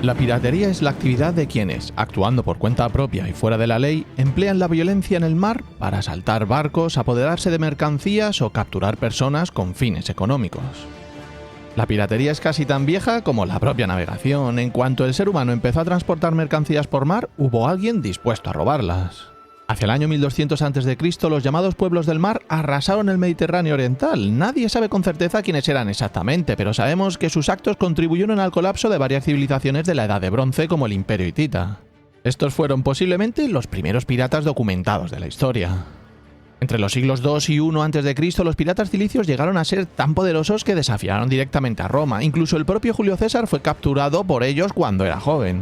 La piratería es la actividad de quienes, actuando por cuenta propia y fuera de la ley, emplean la violencia en el mar para asaltar barcos, apoderarse de mercancías o capturar personas con fines económicos. La piratería es casi tan vieja como la propia navegación. En cuanto el ser humano empezó a transportar mercancías por mar, hubo alguien dispuesto a robarlas. Hacia el año 1200 a.C., los llamados pueblos del mar arrasaron el Mediterráneo oriental. Nadie sabe con certeza quiénes eran exactamente, pero sabemos que sus actos contribuyeron al colapso de varias civilizaciones de la Edad de Bronce, como el Imperio Hitita. Estos fueron posiblemente los primeros piratas documentados de la historia. Entre los siglos II y I a.C., los piratas cilicios llegaron a ser tan poderosos que desafiaron directamente a Roma. Incluso el propio Julio César fue capturado por ellos cuando era joven.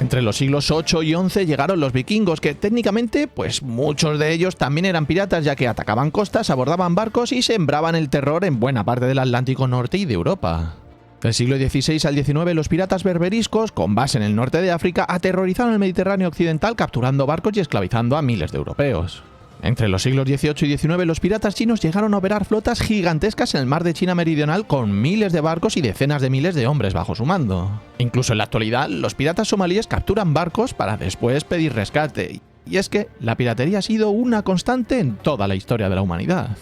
Entre los siglos VIII y XI llegaron los vikingos, que técnicamente, pues muchos de ellos también eran piratas, ya que atacaban costas, abordaban barcos y sembraban el terror en buena parte del Atlántico Norte y de Europa. Del siglo XVI al XIX, los piratas berberiscos, con base en el norte de África, aterrorizaron el Mediterráneo occidental capturando barcos y esclavizando a miles de europeos. Entre los siglos XVIII y XIX, los piratas chinos llegaron a operar flotas gigantescas en el mar de China meridional con miles de barcos y decenas de miles de hombres bajo su mando. Incluso en la actualidad, los piratas somalíes capturan barcos para después pedir rescate. Y es que la piratería ha sido una constante en toda la historia de la humanidad.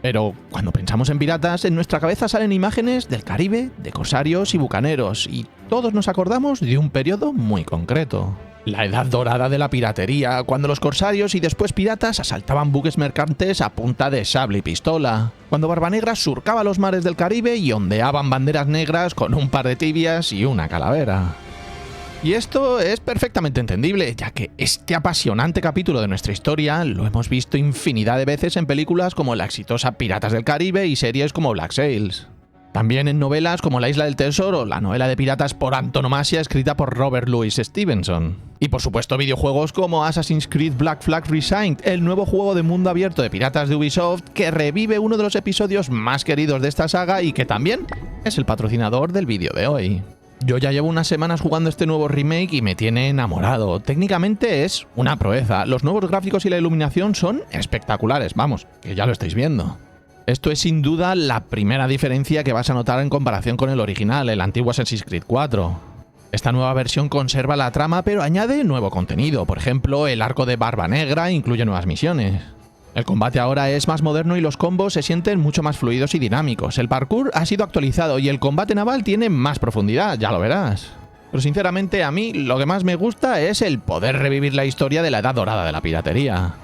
Pero cuando pensamos en piratas, en nuestra cabeza salen imágenes del Caribe, de corsarios y bucaneros, y todos nos acordamos de un periodo muy concreto. La edad dorada de la piratería, cuando los corsarios y después piratas asaltaban buques mercantes a punta de sable y pistola. Cuando Barbanegra surcaba los mares del Caribe y ondeaban banderas negras con un par de tibias y una calavera. Y esto es perfectamente entendible, ya que este apasionante capítulo de nuestra historia lo hemos visto infinidad de veces en películas como la exitosa Piratas del Caribe y series como Black Sails. También en novelas como La Isla del Tesoro, la novela de piratas por antonomasia escrita por Robert Louis Stevenson. Y por supuesto videojuegos como Assassin's Creed Black Flag Resigned, el nuevo juego de mundo abierto de piratas de Ubisoft que revive uno de los episodios más queridos de esta saga y que también es el patrocinador del vídeo de hoy. Yo ya llevo unas semanas jugando este nuevo remake y me tiene enamorado. Técnicamente es una proeza, los nuevos gráficos y la iluminación son espectaculares, vamos, que ya lo estáis viendo. Esto es sin duda la primera diferencia que vas a notar en comparación con el original, el antiguo Assassin's Creed 4. Esta nueva versión conserva la trama pero añade nuevo contenido, por ejemplo el arco de Barbanegra incluye nuevas misiones. El combate ahora es más moderno y los combos se sienten mucho más fluidos y dinámicos, el parkour ha sido actualizado y el combate naval tiene más profundidad, ya lo verás. Pero sinceramente a mí lo que más me gusta es el poder revivir la historia de la edad dorada de la piratería.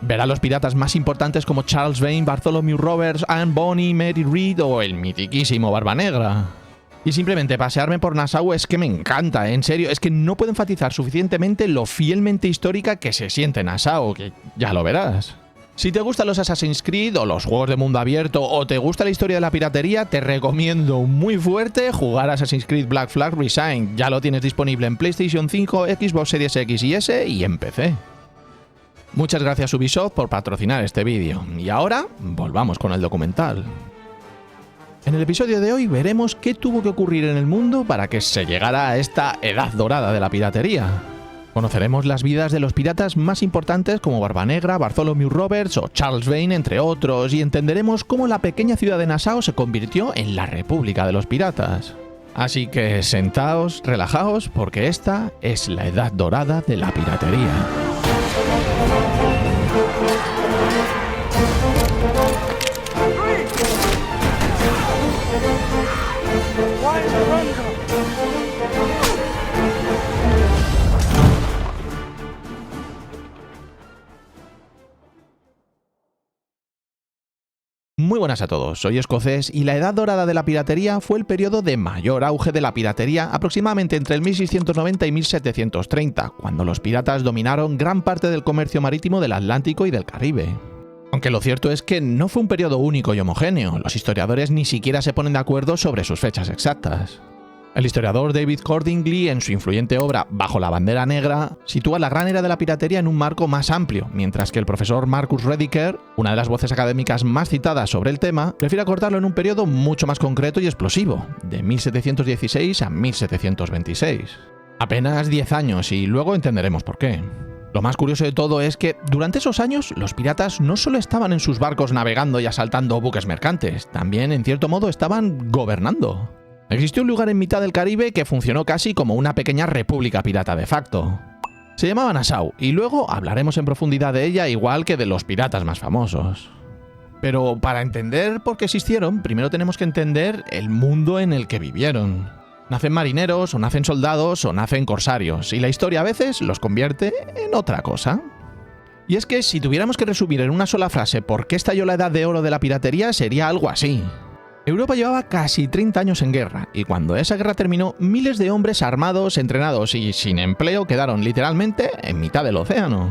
Ver a los piratas más importantes como Charles Vane, Bartholomew Roberts, Anne Bonny, Mary Read o el mitiquísimo Barbanegra. Y simplemente pasearme por Nassau es que me encanta, en serio, es que no puedo enfatizar suficientemente lo fielmente histórica que se siente Nassau, que ya lo verás. Si te gustan los Assassin's Creed o los juegos de mundo abierto o te gusta la historia de la piratería, te recomiendo muy fuerte jugar a Assassin's Creed Black Flag Resigned. Ya lo tienes disponible en PlayStation 5, Xbox Series X y S y en PC. Muchas gracias Ubisoft por patrocinar este vídeo. Y ahora, volvamos con el documental. En el episodio de hoy veremos qué tuvo que ocurrir en el mundo para que se llegara a esta edad dorada de la piratería. Conoceremos las vidas de los piratas más importantes como Barbanegra, Bartholomew Roberts o Charles Vane, entre otros, y entenderemos cómo la pequeña ciudad de Nassau se convirtió en la República de los Piratas. Así que sentaos, relajaos, porque esta es la edad dorada de la piratería. Muy buenas a todos, soy Escocés y la edad dorada de la piratería fue el periodo de mayor auge de la piratería aproximadamente entre el 1690 y 1730, cuando los piratas dominaron gran parte del comercio marítimo del Atlántico y del Caribe. Aunque lo cierto es que no fue un periodo único y homogéneo, los historiadores ni siquiera se ponen de acuerdo sobre sus fechas exactas. El historiador David Cordingly, en su influyente obra Bajo la bandera negra, sitúa la gran era de la piratería en un marco más amplio, mientras que el profesor Marcus Rediker, una de las voces académicas más citadas sobre el tema, prefiere acortarlo en un periodo mucho más concreto y explosivo, de 1716 a 1726. Apenas 10 años y luego entenderemos por qué. Lo más curioso de todo es que durante esos años los piratas no solo estaban en sus barcos navegando y asaltando buques mercantes, también en cierto modo estaban gobernando. Existió un lugar en mitad del Caribe que funcionó casi como una pequeña república pirata de facto. Se llamaba Nassau, y luego hablaremos en profundidad de ella, igual que de los piratas más famosos. Pero para entender por qué existieron, primero tenemos que entender el mundo en el que vivieron. Nacen marineros, o nacen soldados, o nacen corsarios, y la historia a veces los convierte en otra cosa. Y es que si tuviéramos que resumir en una sola frase por qué estalló la edad de oro de la piratería, sería algo así. Europa llevaba casi 30 años en guerra, y cuando esa guerra terminó, miles de hombres armados, entrenados y sin empleo quedaron literalmente en mitad del océano.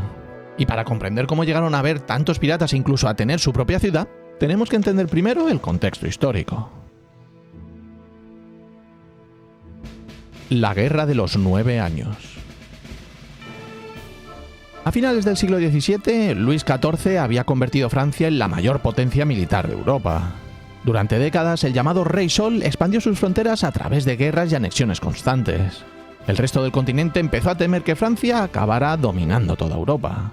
Y para comprender cómo llegaron a haber tantos piratas e incluso a tener su propia ciudad, tenemos que entender primero el contexto histórico. La Guerra de los 9 años. A finales del siglo XVII, Luis XIV había convertido Francia en la mayor potencia militar de Europa. Durante décadas, el llamado Rey Sol expandió sus fronteras a través de guerras y anexiones constantes. El resto del continente empezó a temer que Francia acabara dominando toda Europa.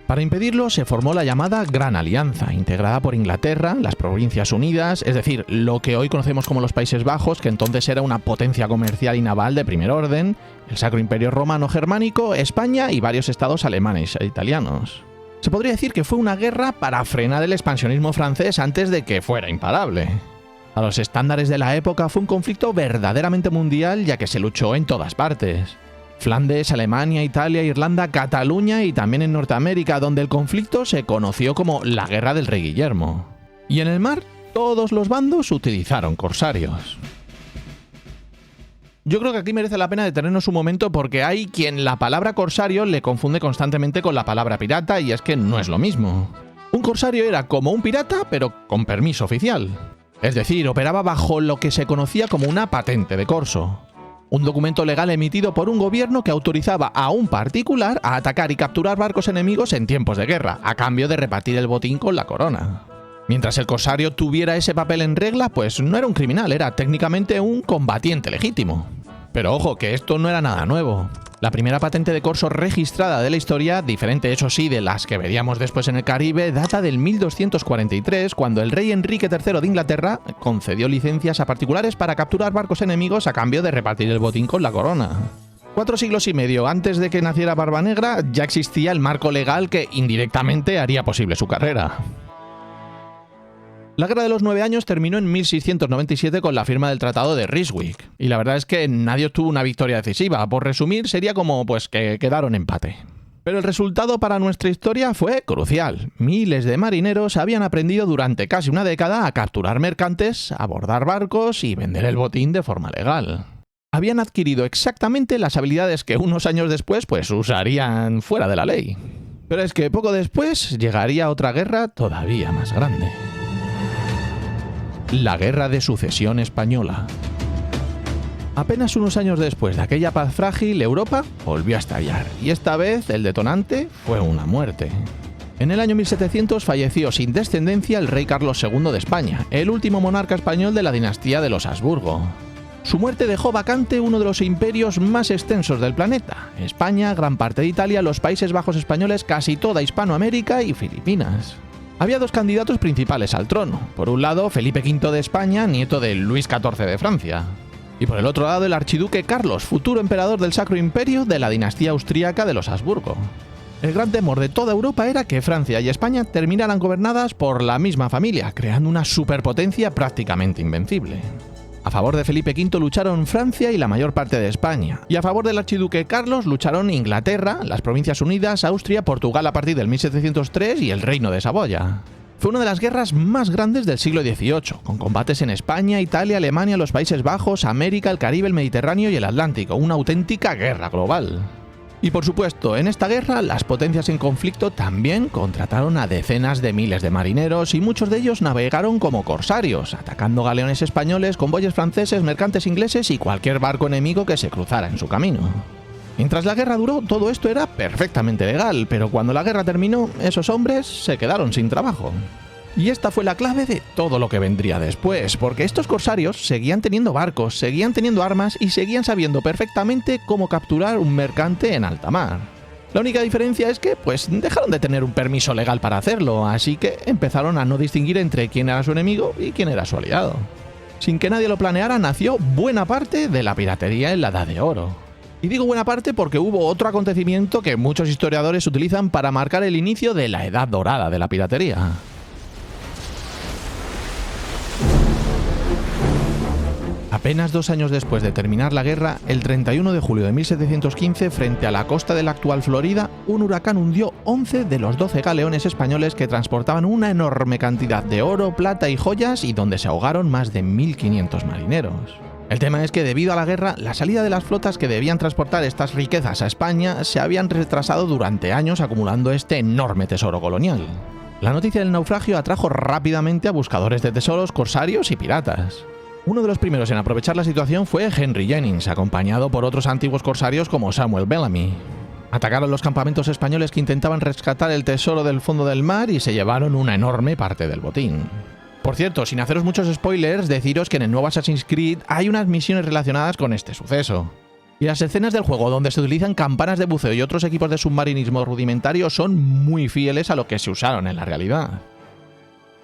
Para impedirlo, se formó la llamada Gran Alianza, integrada por Inglaterra, las Provincias Unidas, es decir, lo que hoy conocemos como los Países Bajos, que entonces era una potencia comercial y naval de primer orden, el Sacro Imperio Romano Germánico, España y varios estados alemanes e italianos. Se podría decir que fue una guerra para frenar el expansionismo francés antes de que fuera imparable. A los estándares de la época fue un conflicto verdaderamente mundial, ya que se luchó en todas partes. Flandes, Alemania, Italia, Irlanda, Cataluña y también en Norteamérica, donde el conflicto se conoció como la Guerra del Rey Guillermo. Y en el mar, todos los bandos utilizaron corsarios. Yo creo que aquí merece la pena detenernos un momento porque hay quien la palabra corsario le confunde constantemente con la palabra pirata, y es que no es lo mismo. Un corsario era como un pirata, pero con permiso oficial. Es decir, operaba bajo lo que se conocía como una patente de corso. Un documento legal emitido por un gobierno que autorizaba a un particular a atacar y capturar barcos enemigos en tiempos de guerra, a cambio de repartir el botín con la corona. Mientras el corsario tuviera ese papel en regla, pues no era un criminal, era técnicamente un combatiente legítimo. Pero ojo, que esto no era nada nuevo. La primera patente de corso registrada de la historia, diferente eso sí de las que veríamos después en el Caribe, data del 1243, cuando el rey Enrique III de Inglaterra concedió licencias a particulares para capturar barcos enemigos a cambio de repartir el botín con la corona. 4 siglos y medio antes de que naciera Barbanegra, ya existía el marco legal que indirectamente haría posible su carrera. La Guerra de los 9 años terminó en 1697 con la firma del Tratado de Ryswick, y la verdad es que nadie obtuvo una victoria decisiva. Por resumir, sería como pues que quedaron empate. Pero el resultado para nuestra historia fue crucial. Miles de marineros habían aprendido durante casi una década a capturar mercantes, abordar barcos y vender el botín de forma legal. Habían adquirido exactamente las habilidades que unos años después pues usarían fuera de la ley. Pero es que poco después llegaría otra guerra todavía más grande. La Guerra de Sucesión Española. Apenas unos años después de aquella paz frágil, Europa volvió a estallar, y esta vez el detonante fue una muerte. En el año 1700 falleció sin descendencia el rey Carlos II de España, el último monarca español de la dinastía de los Habsburgo. Su muerte dejó vacante uno de los imperios más extensos del planeta: España, gran parte de Italia, los Países Bajos españoles, casi toda Hispanoamérica y Filipinas. Había dos candidatos principales al trono. Por un lado, Felipe V de España, nieto de Luis XIV de Francia. Y por el otro lado, el archiduque Carlos, futuro emperador del Sacro Imperio de la dinastía austríaca de los Habsburgo. El gran temor de toda Europa era que Francia y España terminaran gobernadas por la misma familia, creando una superpotencia prácticamente invencible. A favor de Felipe V lucharon Francia y la mayor parte de España, y a favor del archiduque Carlos lucharon Inglaterra, las Provincias Unidas, Austria, Portugal a partir del 1703 y el Reino de Saboya. Fue una de las guerras más grandes del siglo XVIII, con combates en España, Italia, Alemania, los Países Bajos, América, el Caribe, el Mediterráneo y el Atlántico, una auténtica guerra global. Y por supuesto, en esta guerra, las potencias en conflicto también contrataron a decenas de miles de marineros y muchos de ellos navegaron como corsarios, atacando galeones españoles, convoyes franceses, mercantes ingleses y cualquier barco enemigo que se cruzara en su camino. Mientras la guerra duró, todo esto era perfectamente legal, pero cuando la guerra terminó, esos hombres se quedaron sin trabajo. Y esta fue la clave de todo lo que vendría después, porque estos corsarios seguían teniendo barcos, seguían teniendo armas y seguían sabiendo perfectamente cómo capturar un mercante en alta mar. La única diferencia es que, pues, dejaron de tener un permiso legal para hacerlo, así que empezaron a no distinguir entre quién era su enemigo y quién era su aliado. Sin que nadie lo planeara, nació buena parte de la piratería en la Edad de Oro. Y digo buena parte porque hubo otro acontecimiento que muchos historiadores utilizan para marcar el inicio de la Edad Dorada de la piratería. Apenas 2 años después de terminar la guerra, el 31 de julio de 1715, frente a la costa de la actual Florida, un huracán hundió 11 de los 12 galeones españoles que transportaban una enorme cantidad de oro, plata y joyas y donde se ahogaron más de 1.500 marineros. El tema es que debido a la guerra, la salida de las flotas que debían transportar estas riquezas a España se habían retrasado durante años, acumulando este enorme tesoro colonial. La noticia del naufragio atrajo rápidamente a buscadores de tesoros, corsarios y piratas. Uno de los primeros en aprovechar la situación fue Henry Jennings, acompañado por otros antiguos corsarios como Samuel Bellamy. Atacaron los campamentos españoles que intentaban rescatar el tesoro del fondo del mar y se llevaron una enorme parte del botín. Por cierto, sin haceros muchos spoilers, deciros que en el nuevo Assassin's Creed hay unas misiones relacionadas con este suceso. Y las escenas del juego donde se utilizan campanas de buceo y otros equipos de submarinismo rudimentario son muy fieles a lo que se usaron en la realidad.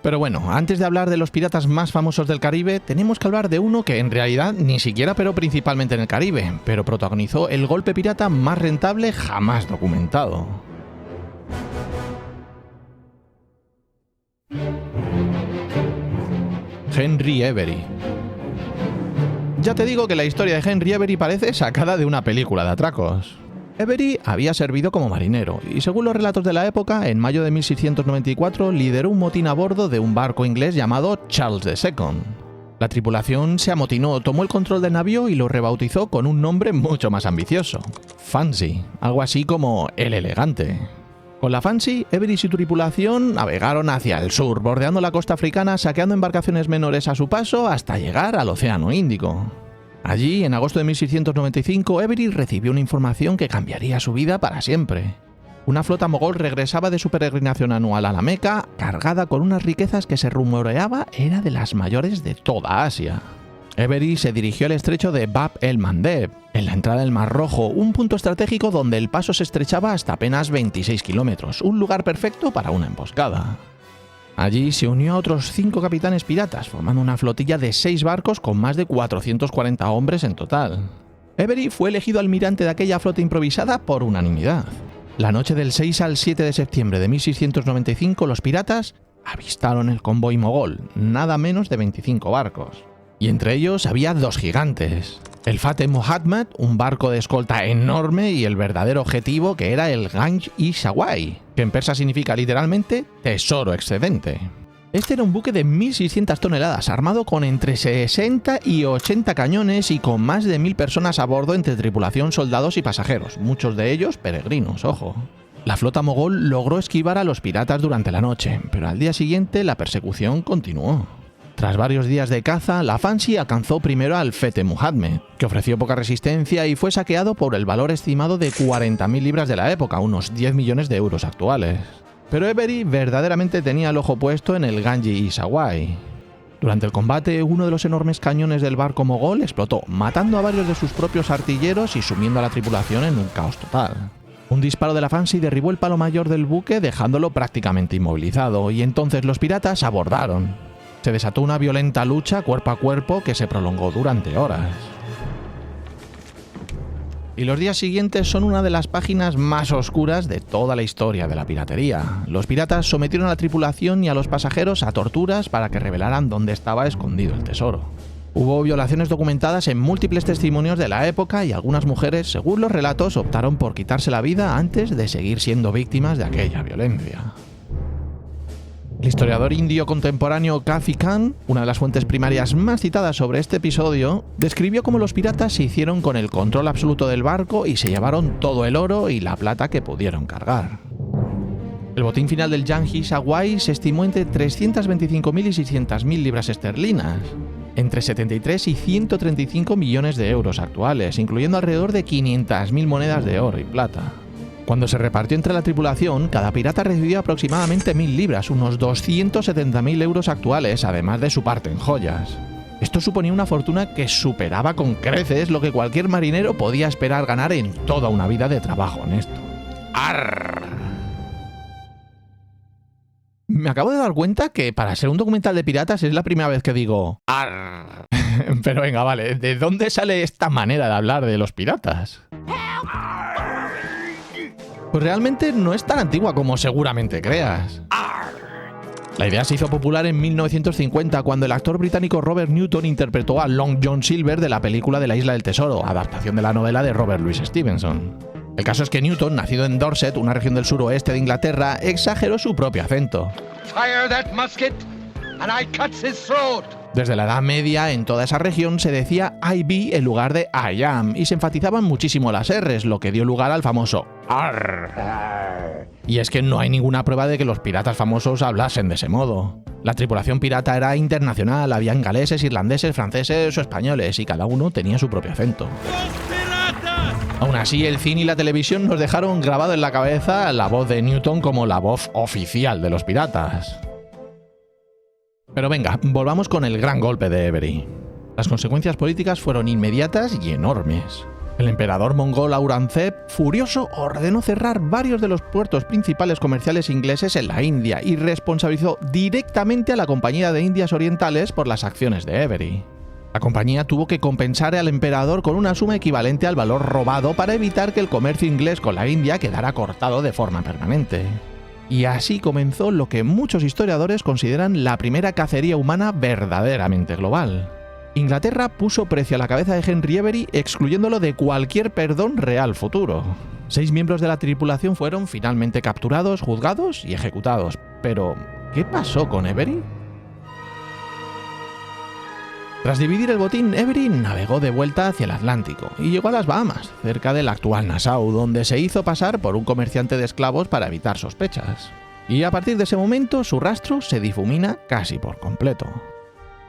Pero bueno, antes de hablar de los piratas más famosos del Caribe, tenemos que hablar de uno que en realidad ni siquiera operó principalmente en el Caribe, pero protagonizó el golpe pirata más rentable jamás documentado. Henry Avery. Ya te digo que la historia de Henry Avery parece sacada de una película de atracos. Avery había servido como marinero y, según los relatos de la época, en mayo de 1694 lideró un motín a bordo de un barco inglés llamado Charles II. La tripulación se amotinó, tomó el control del navío y lo rebautizó con un nombre mucho más ambicioso: Fancy, algo así como el elegante. Con la Fancy, Avery y su tripulación navegaron hacia el sur, bordeando la costa africana, saqueando embarcaciones menores a su paso hasta llegar al Océano Índico. Allí, en agosto de 1695, Avery recibió una información que cambiaría su vida para siempre. Una flota mogol regresaba de su peregrinación anual a la Meca, cargada con unas riquezas que se rumoreaba era de las mayores de toda Asia. Avery se dirigió al estrecho de Bab el-Mandeb, en la entrada del Mar Rojo, un punto estratégico donde el paso se estrechaba hasta apenas 26 kilómetros, un lugar perfecto para una emboscada. Allí se unió a otros 5 capitanes piratas, formando una flotilla de 6 barcos con más de 440 hombres en total. Avery fue elegido almirante de aquella flota improvisada por unanimidad. La noche del 6 al 7 de septiembre de 1695, los piratas avistaron el convoy mogol, nada menos de 25 barcos. Y entre ellos había 2 gigantes: el Fateh Mohammed, un barco de escolta enorme, y el verdadero objetivo, que era el Ganj-i-Sawai, que en persa significa literalmente tesoro excedente. Este era un buque de 1.600 toneladas, armado con entre 60 y 80 cañones y con más de 1.000 personas a bordo entre tripulación, soldados y pasajeros, muchos de ellos peregrinos, ojo. La flota mogol logró esquivar a los piratas durante la noche, pero al día siguiente la persecución continuó. Tras varios días de caza, la Fancy alcanzó primero al Fateh Mohammed, que ofreció poca resistencia y fue saqueado por el valor estimado de 40.000 libras de la época, unos 10 millones de euros actuales. Pero Avery verdaderamente tenía el ojo puesto en el Ganj-i-Sawai. Durante el combate, uno de los enormes cañones del barco mogol explotó, matando a varios de sus propios artilleros y sumiendo a la tripulación en un caos total. Un disparo de la Fancy derribó el palo mayor del buque, dejándolo prácticamente inmovilizado, y entonces los piratas abordaron. Se desató una violenta lucha cuerpo a cuerpo que se prolongó durante horas. Y los días siguientes son una de las páginas más oscuras de toda la historia de la piratería. Los piratas sometieron a la tripulación y a los pasajeros a torturas para que revelaran dónde estaba escondido el tesoro. Hubo violaciones documentadas en múltiples testimonios de la época y algunas mujeres, según los relatos, optaron por quitarse la vida antes de seguir siendo víctimas de aquella violencia. El historiador indio contemporáneo Kafi Khan, una de las fuentes primarias más citadas sobre este episodio, describió cómo los piratas se hicieron con el control absoluto del barco y se llevaron todo el oro y la plata que pudieron cargar. El botín final del Ganj-i-Sawai se estimó entre 325.000 y 600.000 libras esterlinas, entre 73 y 135 millones de euros actuales, incluyendo alrededor de 500.000 monedas de oro y plata. Cuando se repartió entre la tripulación, cada pirata recibió aproximadamente 1.000 libras, unos 270.000 euros actuales, además de su parte en joyas. Esto suponía una fortuna que superaba con creces lo que cualquier marinero podía esperar ganar en toda una vida de trabajo honesto. ¡Arr! Me acabo de dar cuenta que para ser un documental de piratas es la primera vez que digo "Arr". Pero venga, vale, ¿de dónde sale esta manera de hablar de los piratas? Pues realmente no es tan antigua como seguramente creas. La idea se hizo popular en 1950 cuando el actor británico Robert Newton interpretó a Long John Silver de la película de la Isla del Tesoro, adaptación de la novela de Robert Louis Stevenson. El caso es que Newton, nacido en Dorset, una región del suroeste de Inglaterra, exageró su propio acento. Fire that musket and I cuts his throat. Desde la Edad Media, en toda esa región se decía I be en lugar de I am, y se enfatizaban muchísimo las R's, lo que dio lugar al famoso ARR. Y es que no hay ninguna prueba de que los piratas famosos hablasen de ese modo. La tripulación pirata era internacional, habían galeses, irlandeses, franceses o españoles, y cada uno tenía su propio acento. Aún así, el cine y la televisión nos dejaron grabado en la cabeza la voz de Newton como la voz oficial de los piratas. Pero venga, volvamos con el gran golpe de Avery. Las consecuencias políticas fueron inmediatas y enormes. El emperador mongol Aurangzeb, furioso, ordenó cerrar varios de los puertos principales comerciales ingleses en la India y responsabilizó directamente a la Compañía de Indias Orientales por las acciones de Avery. La compañía tuvo que compensar al emperador con una suma equivalente al valor robado para evitar que el comercio inglés con la India quedara cortado de forma permanente. Y así comenzó lo que muchos historiadores consideran la primera cacería humana verdaderamente global. Inglaterra puso precio a la cabeza de Henry Avery, excluyéndolo de cualquier perdón real futuro. 6 miembros de la tripulación fueron finalmente capturados, juzgados y ejecutados. Pero, ¿qué pasó con Avery? Tras dividir el botín, Avery navegó de vuelta hacia el Atlántico y llegó a las Bahamas, cerca del actual Nassau, donde se hizo pasar por un comerciante de esclavos para evitar sospechas. Y a partir de ese momento, su rastro se difumina casi por completo.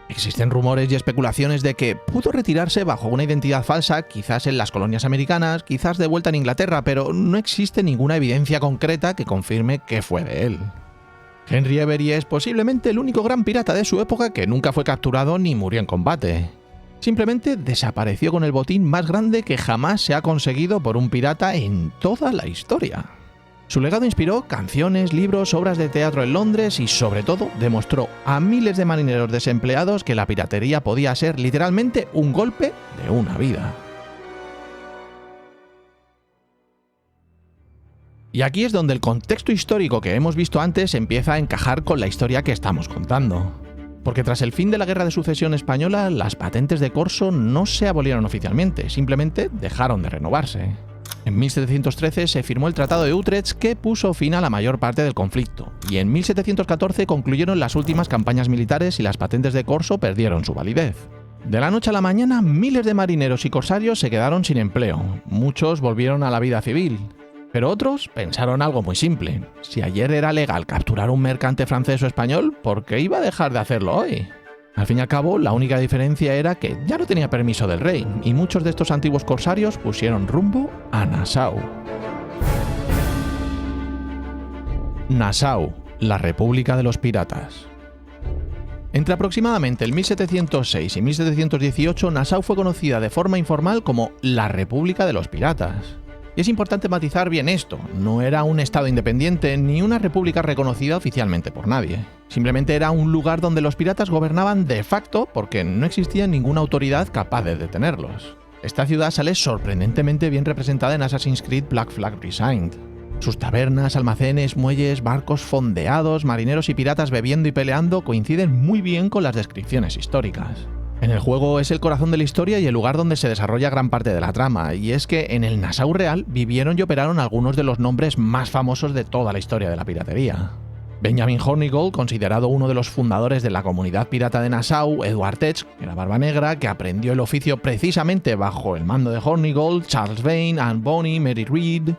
Existen rumores y especulaciones de que pudo retirarse bajo una identidad falsa, quizás en las colonias americanas, quizás de vuelta en Inglaterra, pero no existe ninguna evidencia concreta que confirme qué fue de él. Henry Avery es posiblemente el único gran pirata de su época que nunca fue capturado ni murió en combate. Simplemente desapareció con el botín más grande que jamás se ha conseguido por un pirata en toda la historia. Su legado inspiró canciones, libros, obras de teatro en Londres y, sobre todo, demostró a miles de marineros desempleados que la piratería podía ser literalmente un golpe de una vida. Y aquí es donde el contexto histórico que hemos visto antes empieza a encajar con la historia que estamos contando. Porque tras el fin de la Guerra de Sucesión Española, las patentes de corso no se abolieron oficialmente, simplemente dejaron de renovarse. En 1713 se firmó el Tratado de Utrecht que puso fin a la mayor parte del conflicto, y en 1714 concluyeron las últimas campañas militares y las patentes de corso perdieron su validez. De la noche a la mañana, miles de marineros y corsarios se quedaron sin empleo, muchos volvieron a la vida civil. Pero otros pensaron algo muy simple. Si ayer era legal capturar un mercante francés o español, ¿por qué iba a dejar de hacerlo hoy? Al fin y al cabo, la única diferencia era que ya no tenía permiso del rey, y muchos de estos antiguos corsarios pusieron rumbo a Nassau. Nassau, la República de los Piratas. Entre aproximadamente el 1706 y 1718, Nassau fue conocida de forma informal como la República de los Piratas. Y es importante matizar bien esto, no era un estado independiente ni una república reconocida oficialmente por nadie. Simplemente era un lugar donde los piratas gobernaban de facto porque no existía ninguna autoridad capaz de detenerlos. Esta ciudad sale sorprendentemente bien representada en Assassin's Creed Black Flag Resigned. Sus tabernas, almacenes, muelles, barcos fondeados, marineros y piratas bebiendo y peleando coinciden muy bien con las descripciones históricas. En el juego es el corazón de la historia y el lugar donde se desarrolla gran parte de la trama, y es que en el Nassau real vivieron y operaron algunos de los nombres más famosos de toda la historia de la piratería. Benjamin Hornigold, considerado uno de los fundadores de la comunidad pirata de Nassau, Edward Teach, que era barba negra, que aprendió el oficio precisamente bajo el mando de Hornigold, Charles Vane, Anne Bonny, Mary Read.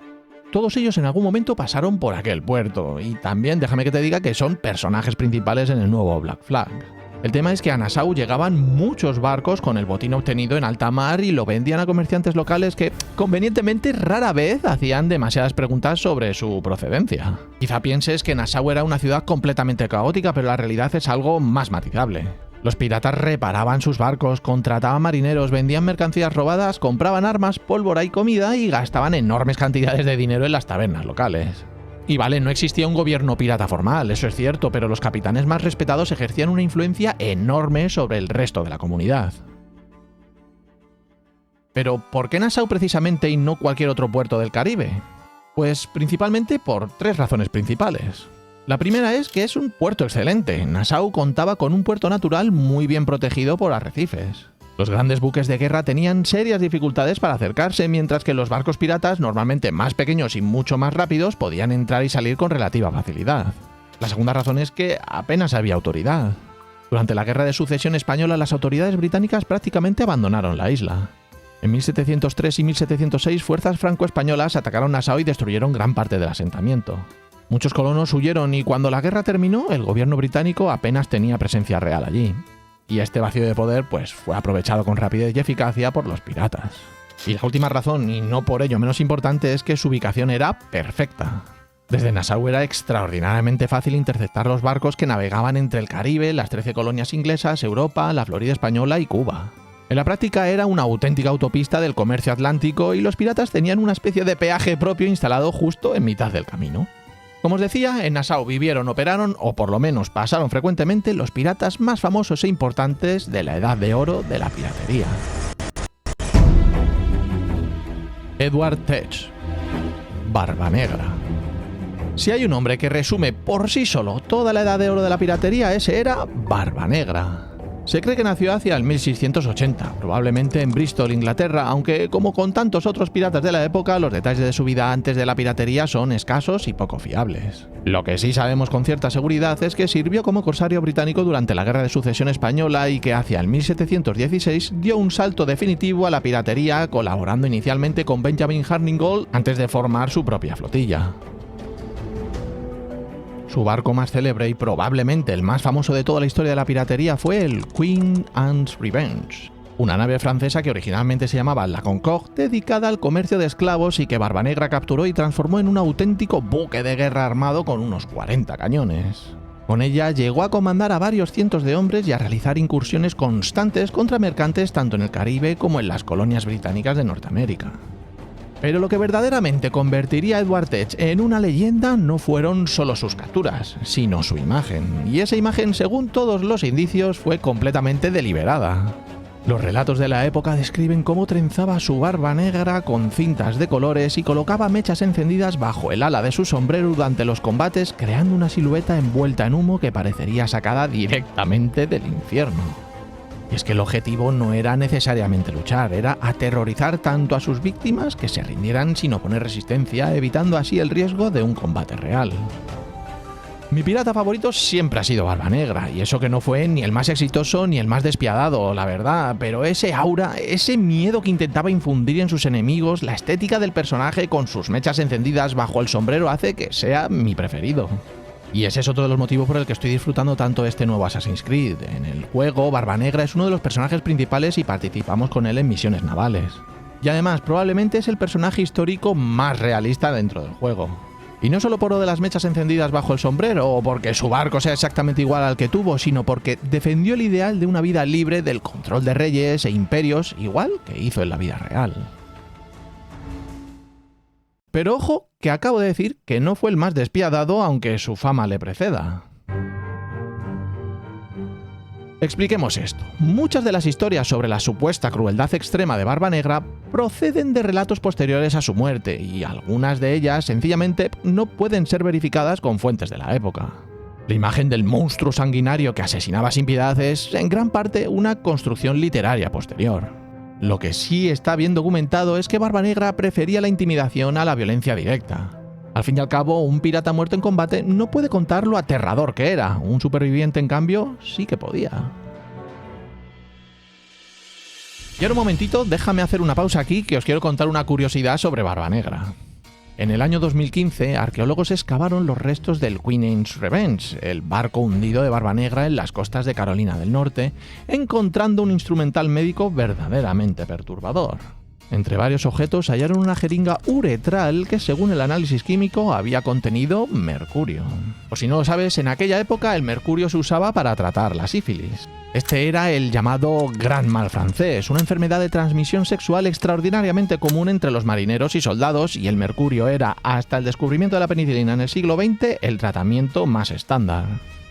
Todos ellos en algún momento pasaron por aquel puerto, y también déjame que te diga que son personajes principales en el nuevo Black Flag. El tema es que a Nassau llegaban muchos barcos con el botín obtenido en alta mar y lo vendían a comerciantes locales que, convenientemente, rara vez hacían demasiadas preguntas sobre su procedencia. Quizá pienses que Nassau era una ciudad completamente caótica, pero la realidad es algo más matizable. Los piratas reparaban sus barcos, contrataban marineros, vendían mercancías robadas, compraban armas, pólvora y comida y gastaban enormes cantidades de dinero en las tabernas locales. Y vale, no existía un gobierno pirata formal, eso es cierto, pero los capitanes más respetados ejercían una influencia enorme sobre el resto de la comunidad. Pero, ¿por qué Nassau precisamente y no cualquier otro puerto del Caribe? Pues principalmente por 3 razones principales. La primera es que es un puerto excelente. Nassau contaba con un puerto natural muy bien protegido por arrecifes. Los grandes buques de guerra tenían serias dificultades para acercarse, mientras que los barcos piratas, normalmente más pequeños y mucho más rápidos, podían entrar y salir con relativa facilidad. La segunda razón es que apenas había autoridad. Durante la Guerra de Sucesión Española, las autoridades británicas prácticamente abandonaron la isla. En 1703 y 1706, fuerzas franco-españolas atacaron Nassau y destruyeron gran parte del asentamiento. Muchos colonos huyeron y cuando la guerra terminó, el gobierno británico apenas tenía presencia real allí. Y este vacío de poder pues fue aprovechado con rapidez y eficacia por los piratas. Y la última razón, y no por ello menos importante, es que su ubicación era perfecta. Desde Nassau era extraordinariamente fácil interceptar los barcos que navegaban entre el Caribe, las 13 colonias inglesas, Europa, la Florida española y Cuba. En la práctica era una auténtica autopista del comercio atlántico y los piratas tenían una especie de peaje propio instalado justo en mitad del camino. Como os decía, en Nassau vivieron, operaron o por lo menos pasaron frecuentemente los piratas más famosos e importantes de la Edad de Oro de la piratería. Edward Teach, Barba Negra. Si hay un hombre que resume por sí solo toda la Edad de Oro de la piratería, ese era Barba Negra. Se cree que nació hacia el 1680, probablemente en Bristol, Inglaterra, aunque como con tantos otros piratas de la época, los detalles de su vida antes de la piratería son escasos y poco fiables. Lo que sí sabemos con cierta seguridad es que sirvió como corsario británico durante la Guerra de Sucesión Española y que hacia el 1716 dio un salto definitivo a la piratería, colaborando inicialmente con Benjamin Harting Gould antes de formar su propia flotilla. Su barco más célebre y probablemente el más famoso de toda la historia de la piratería fue el Queen Anne's Revenge, una nave francesa que originalmente se llamaba la Concorde, dedicada al comercio de esclavos y que Barba Negra capturó y transformó en un auténtico buque de guerra armado con unos 40 cañones. Con ella llegó a comandar a varios cientos de hombres y a realizar incursiones constantes contra mercantes tanto en el Caribe como en las colonias británicas de Norteamérica. Pero lo que verdaderamente convertiría a Edward Teach en una leyenda no fueron solo sus capturas, sino su imagen. Y esa imagen, según todos los indicios, fue completamente deliberada. Los relatos de la época describen cómo trenzaba su barba negra con cintas de colores y colocaba mechas encendidas bajo el ala de su sombrero durante los combates, creando una silueta envuelta en humo que parecería sacada directamente del infierno. Y es que el objetivo no era necesariamente luchar, era aterrorizar tanto a sus víctimas que se rindieran sin oponer resistencia, evitando así el riesgo de un combate real. Mi pirata favorito siempre ha sido Barba Negra, y eso que no fue ni el más exitoso ni el más despiadado, la verdad, pero ese aura, ese miedo que intentaba infundir en sus enemigos, la estética del personaje con sus mechas encendidas bajo el sombrero hace que sea mi preferido. Y ese es otro de los motivos por el que estoy disfrutando tanto de este nuevo Assassin's Creed. En el juego, Barba Negra es uno de los personajes principales y participamos con él en misiones navales. Y además, probablemente es el personaje histórico más realista dentro del juego. Y no solo por lo de las mechas encendidas bajo el sombrero, o porque su barco sea exactamente igual al que tuvo, sino porque defendió el ideal de una vida libre del control de reyes e imperios, igual que hizo en la vida real. Pero ojo, que acabo de decir que no fue el más despiadado, aunque su fama le preceda. Expliquemos esto. Muchas de las historias sobre la supuesta crueldad extrema de Barba Negra proceden de relatos posteriores a su muerte, y algunas de ellas sencillamente no pueden ser verificadas con fuentes de la época. La imagen del monstruo sanguinario que asesinaba sin piedad es, en gran parte, una construcción literaria posterior. Lo que sí está bien documentado es que Barba Negra prefería la intimidación a la violencia directa. Al fin y al cabo, un pirata muerto en combate no puede contar lo aterrador que era. Un superviviente, en cambio, sí que podía. Y ahora un momentito, déjame hacer una pausa aquí que os quiero contar una curiosidad sobre Barba Negra. En el año 2015, arqueólogos excavaron los restos del Queen Anne's Revenge, el barco hundido de Barba Negra en las costas de Carolina del Norte, encontrando un instrumental médico verdaderamente perturbador. Entre varios objetos hallaron una jeringa uretral que, según el análisis químico, había contenido mercurio. Por si no lo sabes, en aquella época el mercurio se usaba para tratar la sífilis. Este era el llamado Gran Mal francés, una enfermedad de transmisión sexual extraordinariamente común entre los marineros y soldados, y el mercurio era, hasta el descubrimiento de la penicilina en el siglo XX, el tratamiento más estándar.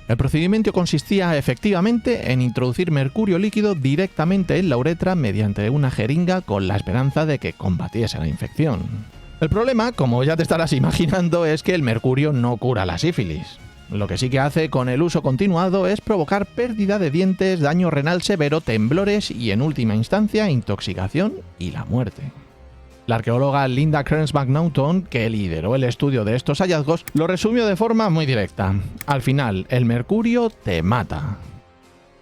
El procedimiento consistía efectivamente en introducir mercurio líquido directamente en la uretra mediante una jeringa con la esperanza de que combatiese la infección. El problema, como ya te estarás imaginando, es que el mercurio no cura la sífilis. Lo que sí que hace con el uso continuado es provocar pérdida de dientes, daño renal severo, temblores y, en última instancia, intoxicación y la muerte. La arqueóloga Linda Kearns McNaughton, que lideró el estudio de estos hallazgos, lo resumió de forma muy directa. Al final, el mercurio te mata.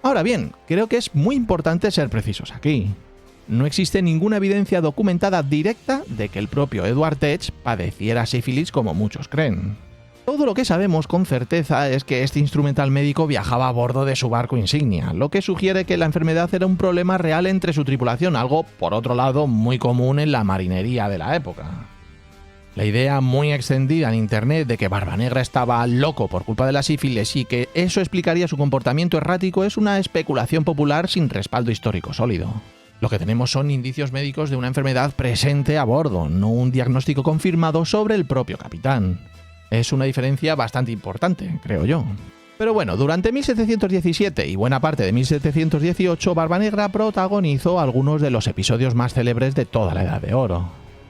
Ahora bien, creo que es muy importante ser precisos aquí. No existe ninguna evidencia documentada directa de que el propio Edward Teach padeciera sífilis como muchos creen. Todo lo que sabemos con certeza es que este instrumental médico viajaba a bordo de su barco insignia, lo que sugiere que la enfermedad era un problema real entre su tripulación, algo, por otro lado, muy común en la marinería de la época. La idea muy extendida en internet de que Barbanegra estaba loco por culpa de la sífilis y que eso explicaría su comportamiento errático es una especulación popular sin respaldo histórico sólido. Lo que tenemos son indicios médicos de una enfermedad presente a bordo, no un diagnóstico confirmado sobre el propio capitán. Es una diferencia bastante importante, creo yo. Pero bueno, durante 1717 y buena parte de 1718, Barbanegra protagonizó algunos de los episodios más célebres de toda la Edad de Oro.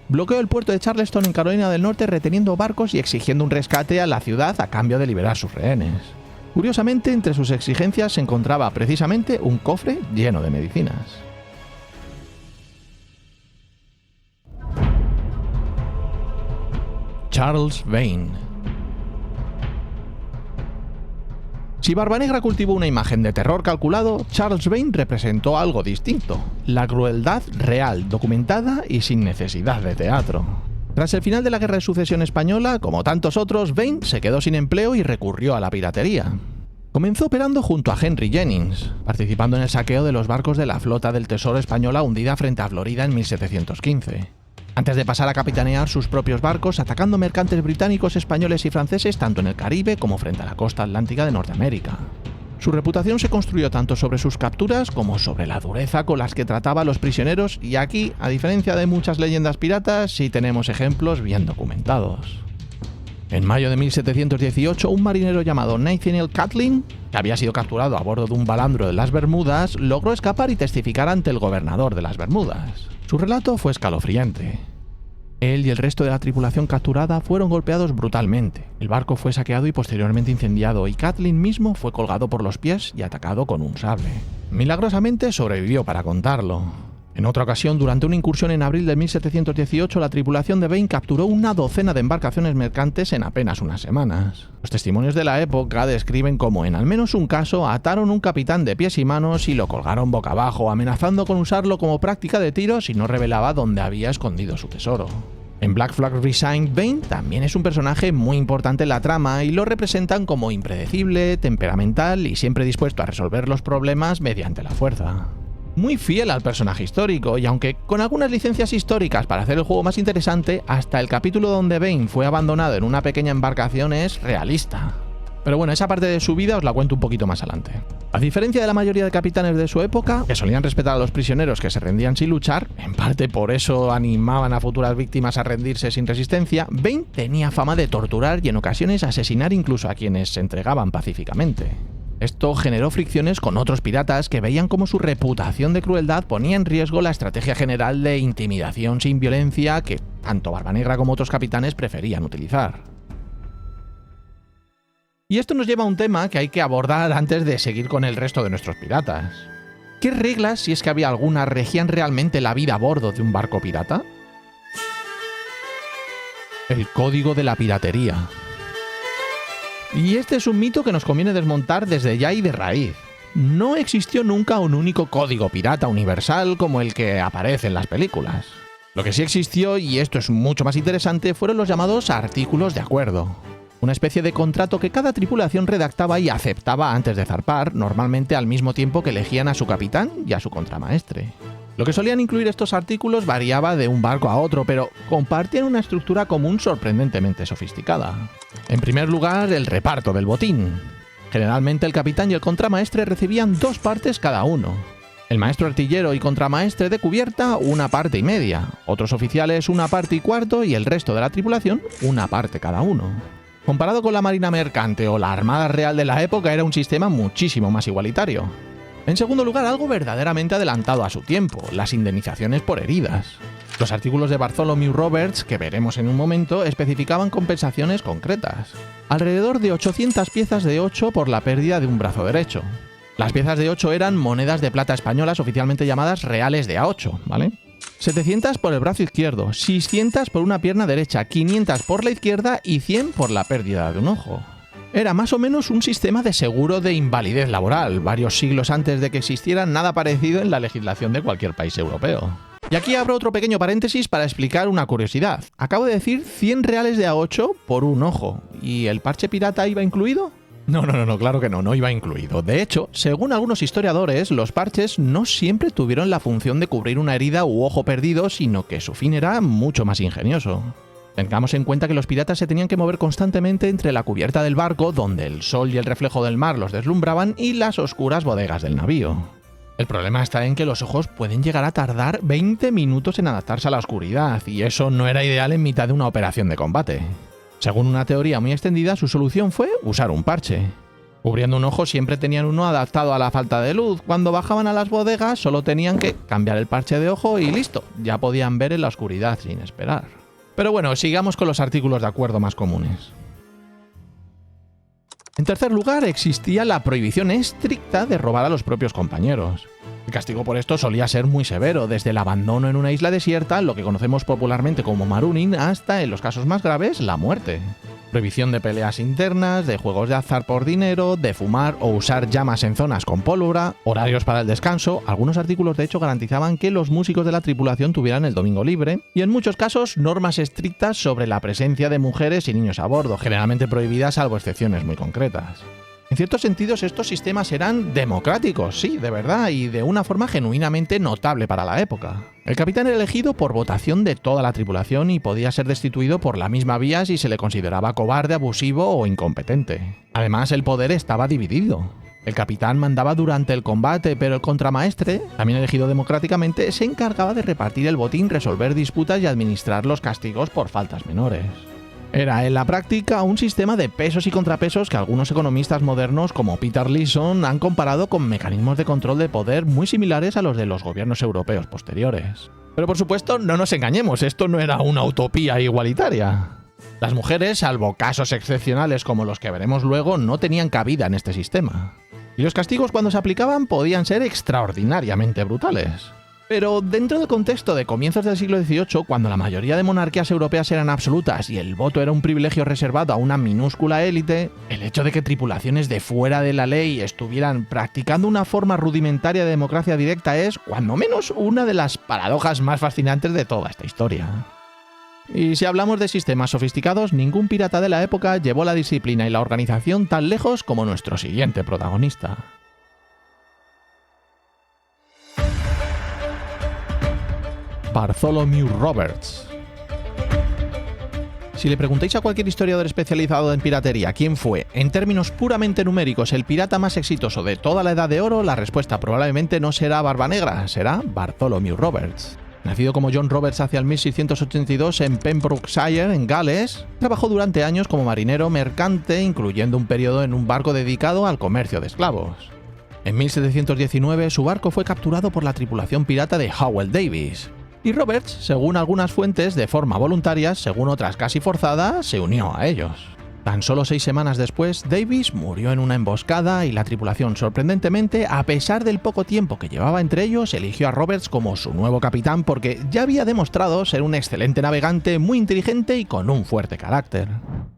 Bloqueó el puerto de Charleston en Carolina del Norte reteniendo barcos y exigiendo un rescate a la ciudad a cambio de liberar sus rehenes. Curiosamente, entre sus exigencias se encontraba precisamente un cofre lleno de medicinas. Charles Vane. Si Barbanegra cultivó una imagen de terror calculado, Charles Vane representó algo distinto: la crueldad real, documentada y sin necesidad de teatro. Tras el final de la Guerra de Sucesión Española, como tantos otros, Vane se quedó sin empleo y recurrió a la piratería. Comenzó operando junto a Henry Jennings, participando en el saqueo de los barcos de la flota del Tesoro española hundida frente a Florida en 1715. Antes de pasar a capitanear sus propios barcos, atacando mercantes británicos, españoles y franceses tanto en el Caribe como frente a la costa atlántica de Norteamérica. Su reputación se construyó tanto sobre sus capturas como sobre la dureza con las que trataba a los prisioneros, y aquí, a diferencia de muchas leyendas piratas, sí tenemos ejemplos bien documentados. En mayo de 1718, un marinero llamado Nathaniel Catlin, que había sido capturado a bordo de un balandro de las Bermudas, logró escapar y testificar ante el gobernador de las Bermudas. Su relato fue escalofriante. Él y el resto de la tripulación capturada fueron golpeados brutalmente. El barco fue saqueado y posteriormente incendiado, y Catlin mismo fue colgado por los pies y atacado con un sable. Milagrosamente sobrevivió para contarlo. En otra ocasión, durante una incursión en abril de 1718, la tripulación de Vane capturó una docena de embarcaciones mercantes en apenas unas semanas. Los testimonios de la época describen cómo, en al menos un caso, ataron un capitán de pies y manos y lo colgaron boca abajo, amenazando con usarlo como práctica de tiro si no revelaba dónde había escondido su tesoro. En Black Flag Resigned, Vane también es un personaje muy importante en la trama y lo representan como impredecible, temperamental y siempre dispuesto a resolver los problemas mediante la fuerza. Muy fiel al personaje histórico, y aunque con algunas licencias históricas para hacer el juego más interesante, hasta el capítulo donde Vane fue abandonado en una pequeña embarcación es realista. Pero bueno, esa parte de su vida os la cuento un poquito más adelante. A diferencia de la mayoría de capitanes de su época, que solían respetar a los prisioneros que se rendían sin luchar, en parte por eso animaban a futuras víctimas a rendirse sin resistencia, Vane tenía fama de torturar y en ocasiones asesinar incluso a quienes se entregaban pacíficamente. Esto generó fricciones con otros piratas que veían cómo su reputación de crueldad ponía en riesgo la estrategia general de intimidación sin violencia que tanto Barbanegra como otros capitanes preferían utilizar. Y esto nos lleva a un tema que hay que abordar antes de seguir con el resto de nuestros piratas. ¿Qué reglas, si es que había alguna, regían realmente la vida a bordo de un barco pirata? El código de la piratería. Y este es un mito que nos conviene desmontar desde ya y de raíz. No existió nunca un único código pirata universal como el que aparece en las películas. Lo que sí existió, y esto es mucho más interesante, fueron los llamados artículos de acuerdo. Una especie de contrato que cada tripulación redactaba y aceptaba antes de zarpar, normalmente al mismo tiempo que elegían a su capitán y a su contramaestre. Lo que solían incluir estos artículos variaba de un barco a otro, pero compartían una estructura común sorprendentemente sofisticada. En primer lugar, el reparto del botín. Generalmente el capitán y el contramaestre recibían 2 partes cada uno. El maestro artillero y contramaestre de cubierta 1 parte y media, otros oficiales 1 parte y cuarto y el resto de la tripulación 1 parte cada uno. Comparado con la marina mercante o la armada real de la época, era un sistema muchísimo más igualitario. En segundo lugar, algo verdaderamente adelantado a su tiempo, las indemnizaciones por heridas. Los artículos de Bartholomew Roberts, que veremos en un momento, especificaban compensaciones concretas. Alrededor de 800 piezas de 8 por la pérdida de un brazo derecho. Las piezas de 8 eran monedas de plata españolas oficialmente llamadas reales de A8, ¿vale? 700 por el brazo izquierdo, 600 por una pierna derecha, 500 por la izquierda y 100 por la pérdida de un ojo. Era más o menos un sistema de seguro de invalidez laboral, varios siglos antes de que existiera nada parecido en la legislación de cualquier país europeo. Y aquí abro otro pequeño paréntesis para explicar una curiosidad. Acabo de decir 100 reales de A8 por un ojo. ¿Y el parche pirata iba incluido? No, claro que no iba incluido. De hecho, según algunos historiadores, los parches no siempre tuvieron la función de cubrir una herida u ojo perdido, sino que su fin era mucho más ingenioso. Tengamos en cuenta que los piratas se tenían que mover constantemente entre la cubierta del barco, donde el sol y el reflejo del mar los deslumbraban, y las oscuras bodegas del navío. El problema está en que los ojos pueden llegar a tardar 20 minutos en adaptarse a la oscuridad, y eso no era ideal en mitad de una operación de combate. Según una teoría muy extendida, su solución fue usar un parche. Cubriendo un ojo siempre tenían uno adaptado a la falta de luz. Cuando bajaban a las bodegas solo tenían que cambiar el parche de ojo y listo, ya podían ver en la oscuridad sin esperar. Pero bueno, sigamos con los artículos de acuerdo más comunes. En tercer lugar, existía la prohibición estricta de robar a los propios compañeros. El castigo por esto solía ser muy severo, desde el abandono en una isla desierta, lo que conocemos popularmente como marooning, hasta, en los casos más graves, la muerte. Prohibición de peleas internas, de juegos de azar por dinero, de fumar o usar llamas en zonas con pólvora, horarios para el descanso. Algunos artículos de hecho garantizaban que los músicos de la tripulación tuvieran el domingo libre, y en muchos casos normas estrictas sobre la presencia de mujeres y niños a bordo, generalmente prohibidas salvo excepciones muy concretas. En ciertos sentidos estos sistemas eran democráticos, sí, de verdad, y de una forma genuinamente notable para la época. El capitán era elegido por votación de toda la tripulación y podía ser destituido por la misma vía si se le consideraba cobarde, abusivo o incompetente. Además, el poder estaba dividido. El capitán mandaba durante el combate, pero el contramaestre, también elegido democráticamente, se encargaba de repartir el botín, resolver disputas y administrar los castigos por faltas menores. Era en la práctica un sistema de pesos y contrapesos que algunos economistas modernos como Peter Leeson han comparado con mecanismos de control de poder muy similares a los de los gobiernos europeos posteriores. Pero por supuesto, no nos engañemos, esto no era una utopía igualitaria. Las mujeres, salvo casos excepcionales como los que veremos luego, no tenían cabida en este sistema. Y los castigos cuando se aplicaban podían ser extraordinariamente brutales. Pero dentro del contexto de comienzos del siglo XVIII, cuando la mayoría de monarquías europeas eran absolutas y el voto era un privilegio reservado a una minúscula élite, el hecho de que tripulaciones de fuera de la ley estuvieran practicando una forma rudimentaria de democracia directa es, cuando menos, una de las paradojas más fascinantes de toda esta historia. Y si hablamos de sistemas sofisticados, ningún pirata de la época llevó la disciplina y la organización tan lejos como nuestro siguiente protagonista. Bartholomew Roberts. Si le preguntáis a cualquier historiador especializado en piratería quién fue, en términos puramente numéricos, el pirata más exitoso de toda la Edad de Oro, la respuesta probablemente no será Barba Negra, será Bartholomew Roberts. Nacido como John Roberts hacia el 1682 en Pembrokeshire, en Gales, trabajó durante años como marinero mercante, incluyendo un periodo en un barco dedicado al comercio de esclavos. En 1719 su barco fue capturado por la tripulación pirata de Howell Davis. Y Roberts, según algunas fuentes, de forma voluntaria, según otras casi forzada, se unió a ellos. Tan solo 6 semanas después, Davis murió en una emboscada y la tripulación, sorprendentemente, a pesar del poco tiempo que llevaba entre ellos, eligió a Roberts como su nuevo capitán porque ya había demostrado ser un excelente navegante, muy inteligente y con un fuerte carácter.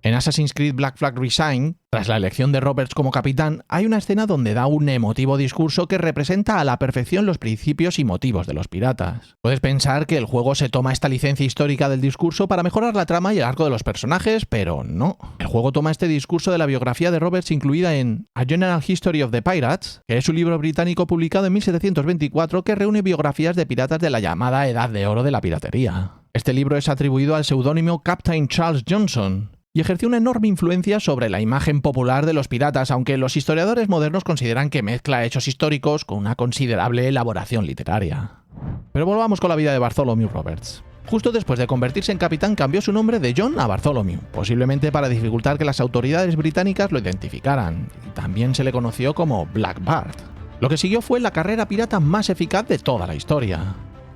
En Assassin's Creed Black Flag Resign, Tras la elección de Roberts como capitán, hay una escena donde da un emotivo discurso que representa a la perfección los principios y motivos de los piratas. Puedes pensar que el juego se toma esta licencia histórica del discurso para mejorar la trama y el arco de los personajes, pero no. El juego toma este discurso de la biografía de Roberts incluida en A General History of the Pirates, que es un libro británico publicado en 1724 que reúne biografías de piratas de la llamada Edad de Oro de la piratería. Este libro es atribuido al seudónimo Captain Charles Johnson y ejerció una enorme influencia sobre la imagen popular de los piratas, aunque los historiadores modernos consideran que mezcla hechos históricos con una considerable elaboración literaria. Pero volvamos con la vida de Bartholomew Roberts. Justo después de convertirse en capitán cambió su nombre de John a Bartholomew, posiblemente para dificultar que las autoridades británicas lo identificaran, y también se le conoció como Black Bart. Lo que siguió fue la carrera pirata más eficaz de toda la historia.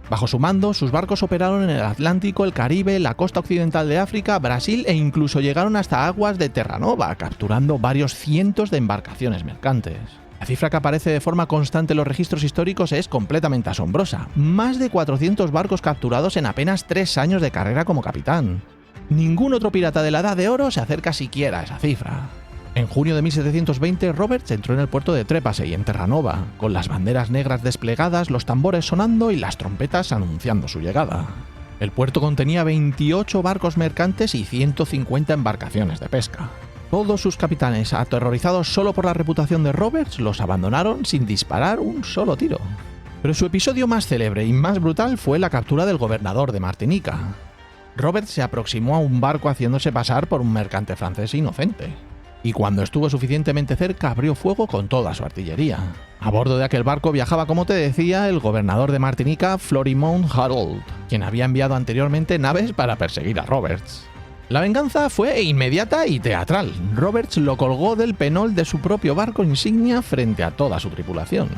Bajo su mando, sus barcos operaron en el Atlántico, el Caribe, la costa occidental de África, Brasil e incluso llegaron hasta aguas de Terranova, capturando varios cientos de embarcaciones mercantes. La cifra que aparece de forma constante en los registros históricos es completamente asombrosa. Más de 400 barcos capturados en apenas 3 años de carrera como capitán. Ningún otro pirata de la Edad de Oro se acerca siquiera a esa cifra. En junio de 1720, Roberts entró en el puerto de Trepassey, en Terranova, con las banderas negras desplegadas, los tambores sonando y las trompetas anunciando su llegada. El puerto contenía 28 barcos mercantes y 150 embarcaciones de pesca. Todos sus capitanes, aterrorizados solo por la reputación de Roberts, los abandonaron sin disparar un solo tiro. Pero su episodio más célebre y más brutal fue la captura del gobernador de Martinica. Roberts se aproximó a un barco haciéndose pasar por un mercante francés inocente. Y cuando estuvo suficientemente cerca abrió fuego con toda su artillería. A bordo de aquel barco viajaba, como te decía, el gobernador de Martinica, Florimond Harold, quien había enviado anteriormente naves para perseguir a Roberts. La venganza fue inmediata y teatral. Roberts lo colgó del penol de su propio barco insignia frente a toda su tripulación.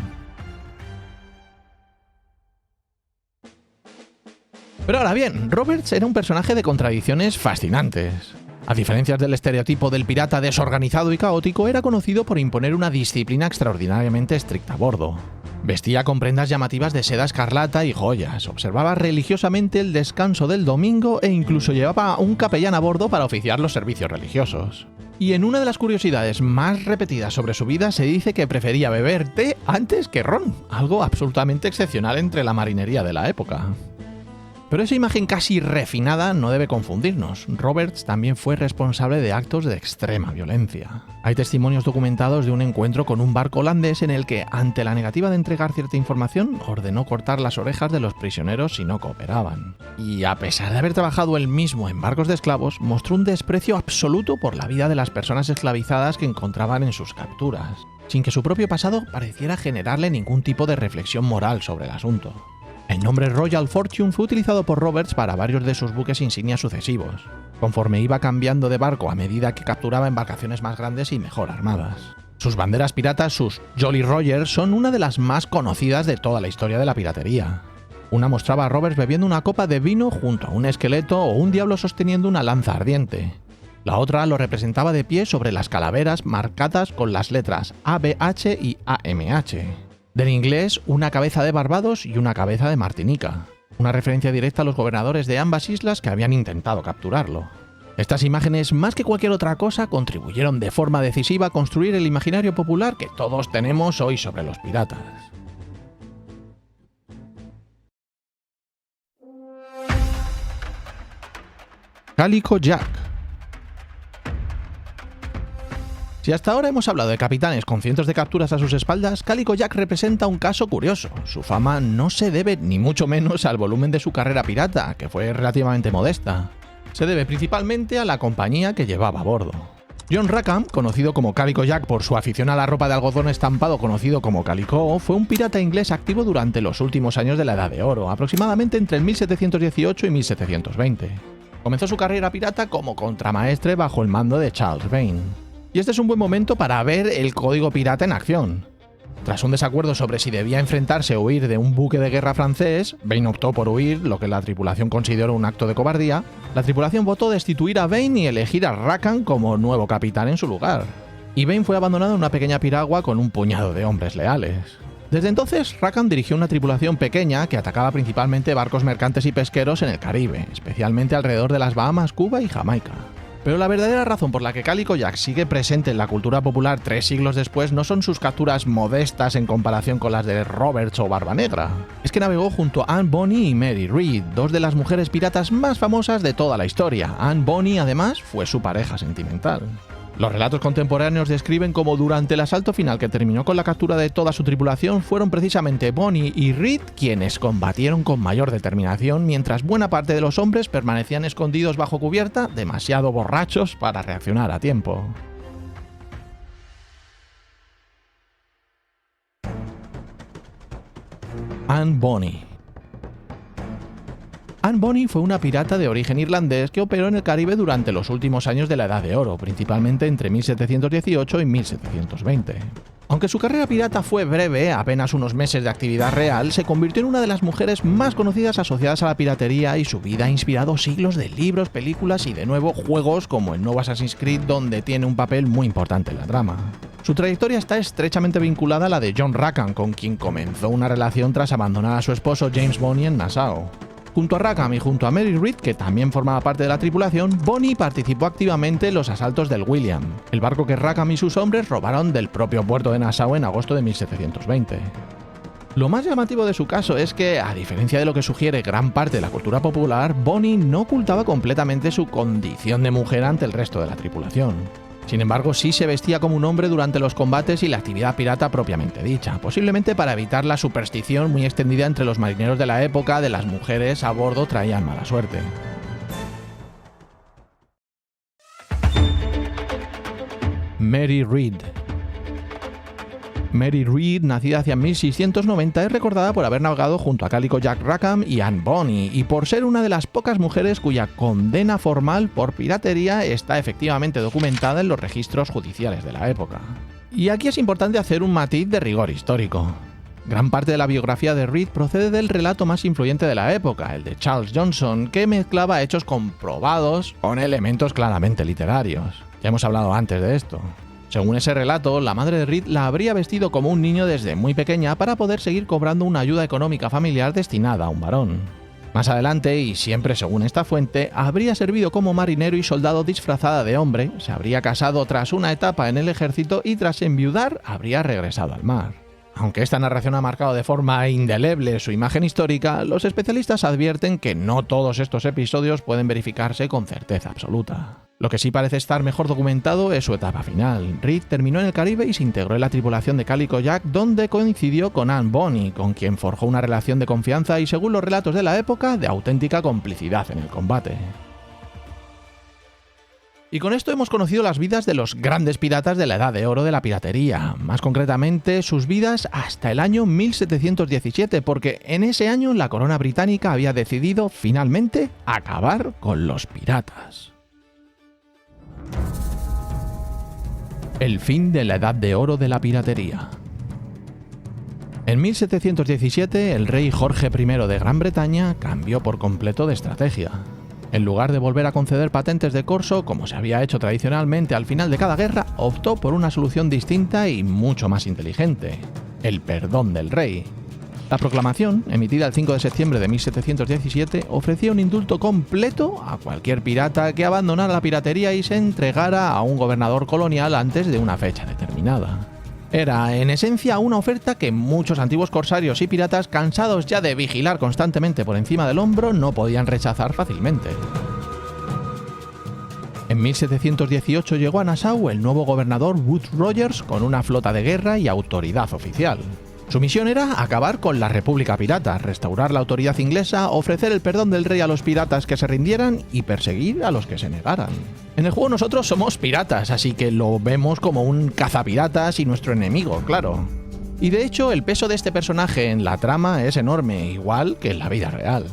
Pero ahora bien, Roberts era un personaje de contradicciones fascinantes. A diferencia del estereotipo del pirata desorganizado y caótico, era conocido por imponer una disciplina extraordinariamente estricta a bordo. Vestía con prendas llamativas de seda escarlata y joyas, observaba religiosamente el descanso del domingo e incluso llevaba un capellán a bordo para oficiar los servicios religiosos. Y en una de las curiosidades más repetidas sobre su vida se dice que prefería beber té antes que ron, algo absolutamente excepcional entre la marinería de la época. Pero esa imagen casi refinada no debe confundirnos. Roberts también fue responsable de actos de extrema violencia. Hay testimonios documentados de un encuentro con un barco holandés en el que, ante la negativa de entregar cierta información, ordenó cortar las orejas de los prisioneros si no cooperaban. Y a pesar de haber trabajado él mismo en barcos de esclavos, mostró un desprecio absoluto por la vida de las personas esclavizadas que encontraban en sus capturas, sin que su propio pasado pareciera generarle ningún tipo de reflexión moral sobre el asunto. El nombre Royal Fortune fue utilizado por Roberts para varios de sus buques insignia sucesivos, conforme iba cambiando de barco a medida que capturaba embarcaciones más grandes y mejor armadas. Sus banderas piratas, sus Jolly Rogers, son una de las más conocidas de toda la historia de la piratería. Una mostraba a Roberts bebiendo una copa de vino junto a un esqueleto o un diablo sosteniendo una lanza ardiente. La otra lo representaba de pie sobre las calaveras marcadas con las letras ABH y AMH. Del inglés, una cabeza de Barbados y una cabeza de Martinica, una referencia directa a los gobernadores de ambas islas que habían intentado capturarlo. Estas imágenes, más que cualquier otra cosa, contribuyeron de forma decisiva a construir el imaginario popular que todos tenemos hoy sobre los piratas. Calico Jack. Si hasta ahora hemos hablado de capitanes con cientos de capturas a sus espaldas, Calico Jack representa un caso curioso. Su fama no se debe ni mucho menos al volumen de su carrera pirata, que fue relativamente modesta. Se debe principalmente a la compañía que llevaba a bordo. John Rackham, conocido como Calico Jack por su afición a la ropa de algodón estampado conocido como Calico, fue un pirata inglés activo durante los últimos años de la Edad de Oro, aproximadamente entre el 1718 y 1720. Comenzó su carrera pirata como contramaestre bajo el mando de Charles Vane. Y este es un buen momento para ver el código pirata en acción. Tras un desacuerdo sobre si debía enfrentarse o huir de un buque de guerra francés, Vane optó por huir, lo que la tripulación consideró un acto de cobardía. La tripulación votó destituir a Vane y elegir a Rackham como nuevo capitán en su lugar. Y Vane fue abandonado en una pequeña piragua con un puñado de hombres leales. Desde entonces, Rackham dirigió una tripulación pequeña que atacaba principalmente barcos mercantes y pesqueros en el Caribe, especialmente alrededor de las Bahamas, Cuba y Jamaica. Pero la verdadera razón por la que Calico Jack sigue presente en la cultura popular 3 siglos después no son sus capturas modestas en comparación con las de Roberts o Barba Negra. Es que navegó junto a Anne Bonny y Mary Read, dos de las mujeres piratas más famosas de toda la historia. Anne Bonny, además, fue su pareja sentimental. Los relatos contemporáneos describen cómo durante el asalto final que terminó con la captura de toda su tripulación fueron precisamente Bonny y Read quienes combatieron con mayor determinación, mientras buena parte de los hombres permanecían escondidos bajo cubierta, demasiado borrachos para reaccionar a tiempo. Anne Bonny. Anne Bonny fue una pirata de origen irlandés que operó en el Caribe durante los últimos años de la Edad de Oro, principalmente entre 1718 y 1720. Aunque su carrera pirata fue breve, apenas unos meses de actividad real, se convirtió en una de las mujeres más conocidas asociadas a la piratería y su vida ha inspirado siglos de libros, películas y de nuevo juegos como el nuevo Assassin's Creed, donde tiene un papel muy importante en la trama. Su trayectoria está estrechamente vinculada a la de John Rackham, con quien comenzó una relación tras abandonar a su esposo James Bonny en Nassau. Junto a Rackham y junto a Mary Read, que también formaba parte de la tripulación, Bonny participó activamente en los asaltos del William, el barco que Rackham y sus hombres robaron del propio puerto de Nassau en agosto de 1720. Lo más llamativo de su caso es que, a diferencia de lo que sugiere gran parte de la cultura popular, Bonny no ocultaba completamente su condición de mujer ante el resto de la tripulación. Sin embargo, sí se vestía como un hombre durante los combates y la actividad pirata propiamente dicha, posiblemente para evitar la superstición muy extendida entre los marineros de la época de las mujeres a bordo traían mala suerte. Mary Read. Mary Read, nacida hacia 1690, es recordada por haber navegado junto a Calico Jack Rackham y Anne Bonny, y por ser una de las pocas mujeres cuya condena formal por piratería está efectivamente documentada en los registros judiciales de la época. Y aquí es importante hacer un matiz de rigor histórico. Gran parte de la biografía de Read procede del relato más influyente de la época, el de Charles Johnson, que mezclaba hechos comprobados con elementos claramente literarios. Ya hemos hablado antes de esto. Según ese relato, la madre de Read la habría vestido como un niño desde muy pequeña para poder seguir cobrando una ayuda económica familiar destinada a un varón. Más adelante, y siempre según esta fuente, habría servido como marinero y soldado disfrazada de hombre, se habría casado tras una etapa en el ejército y tras enviudar habría regresado al mar. Aunque esta narración ha marcado de forma indeleble su imagen histórica, los especialistas advierten que no todos estos episodios pueden verificarse con certeza absoluta. Lo que sí parece estar mejor documentado es su etapa final. Read terminó en el Caribe y se integró en la tripulación de Calico Jack, donde coincidió con Anne Bonny, con quien forjó una relación de confianza y, según los relatos de la época, de auténtica complicidad en el combate. Y con esto hemos conocido las vidas de los grandes piratas de la Edad de Oro de la piratería, más concretamente sus vidas hasta el año 1717, porque en ese año la corona británica había decidido finalmente acabar con los piratas. El fin de la Edad de Oro de la piratería. En 1717, el rey Jorge I de Gran Bretaña cambió por completo de estrategia. En lugar de volver a conceder patentes de corso, como se había hecho tradicionalmente al final de cada guerra, optó por una solución distinta y mucho más inteligente: el perdón del rey. La proclamación, emitida el 5 de septiembre de 1717, ofrecía un indulto completo a cualquier pirata que abandonara la piratería y se entregara a un gobernador colonial antes de una fecha determinada. Era, en esencia, una oferta que muchos antiguos corsarios y piratas, cansados ya de vigilar constantemente por encima del hombro, no podían rechazar fácilmente. En 1718 llegó a Nassau el nuevo gobernador Woodes Rogers con una flota de guerra y autoridad oficial. Su misión era acabar con la República Pirata, restaurar la autoridad inglesa, ofrecer el perdón del rey a los piratas que se rindieran y perseguir a los que se negaran. En el juego nosotros somos piratas, así que lo vemos como un cazapiratas y nuestro enemigo, claro. Y de hecho, el peso de este personaje en la trama es enorme, igual que en la vida real.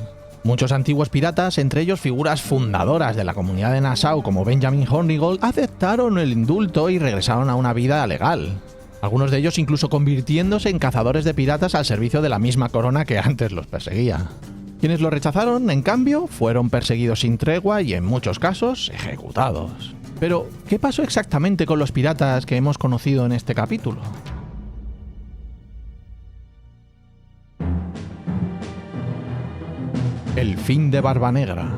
Muchos antiguos piratas, entre ellos figuras fundadoras de la comunidad de Nassau como Benjamin Hornigold, aceptaron el indulto y regresaron a una vida legal. Algunos de ellos incluso convirtiéndose en cazadores de piratas al servicio de la misma corona que antes los perseguía. Quienes lo rechazaron, en cambio, fueron perseguidos sin tregua y en muchos casos ejecutados. Pero, ¿qué pasó exactamente con los piratas que hemos conocido en este capítulo? El fin de Barba Negra.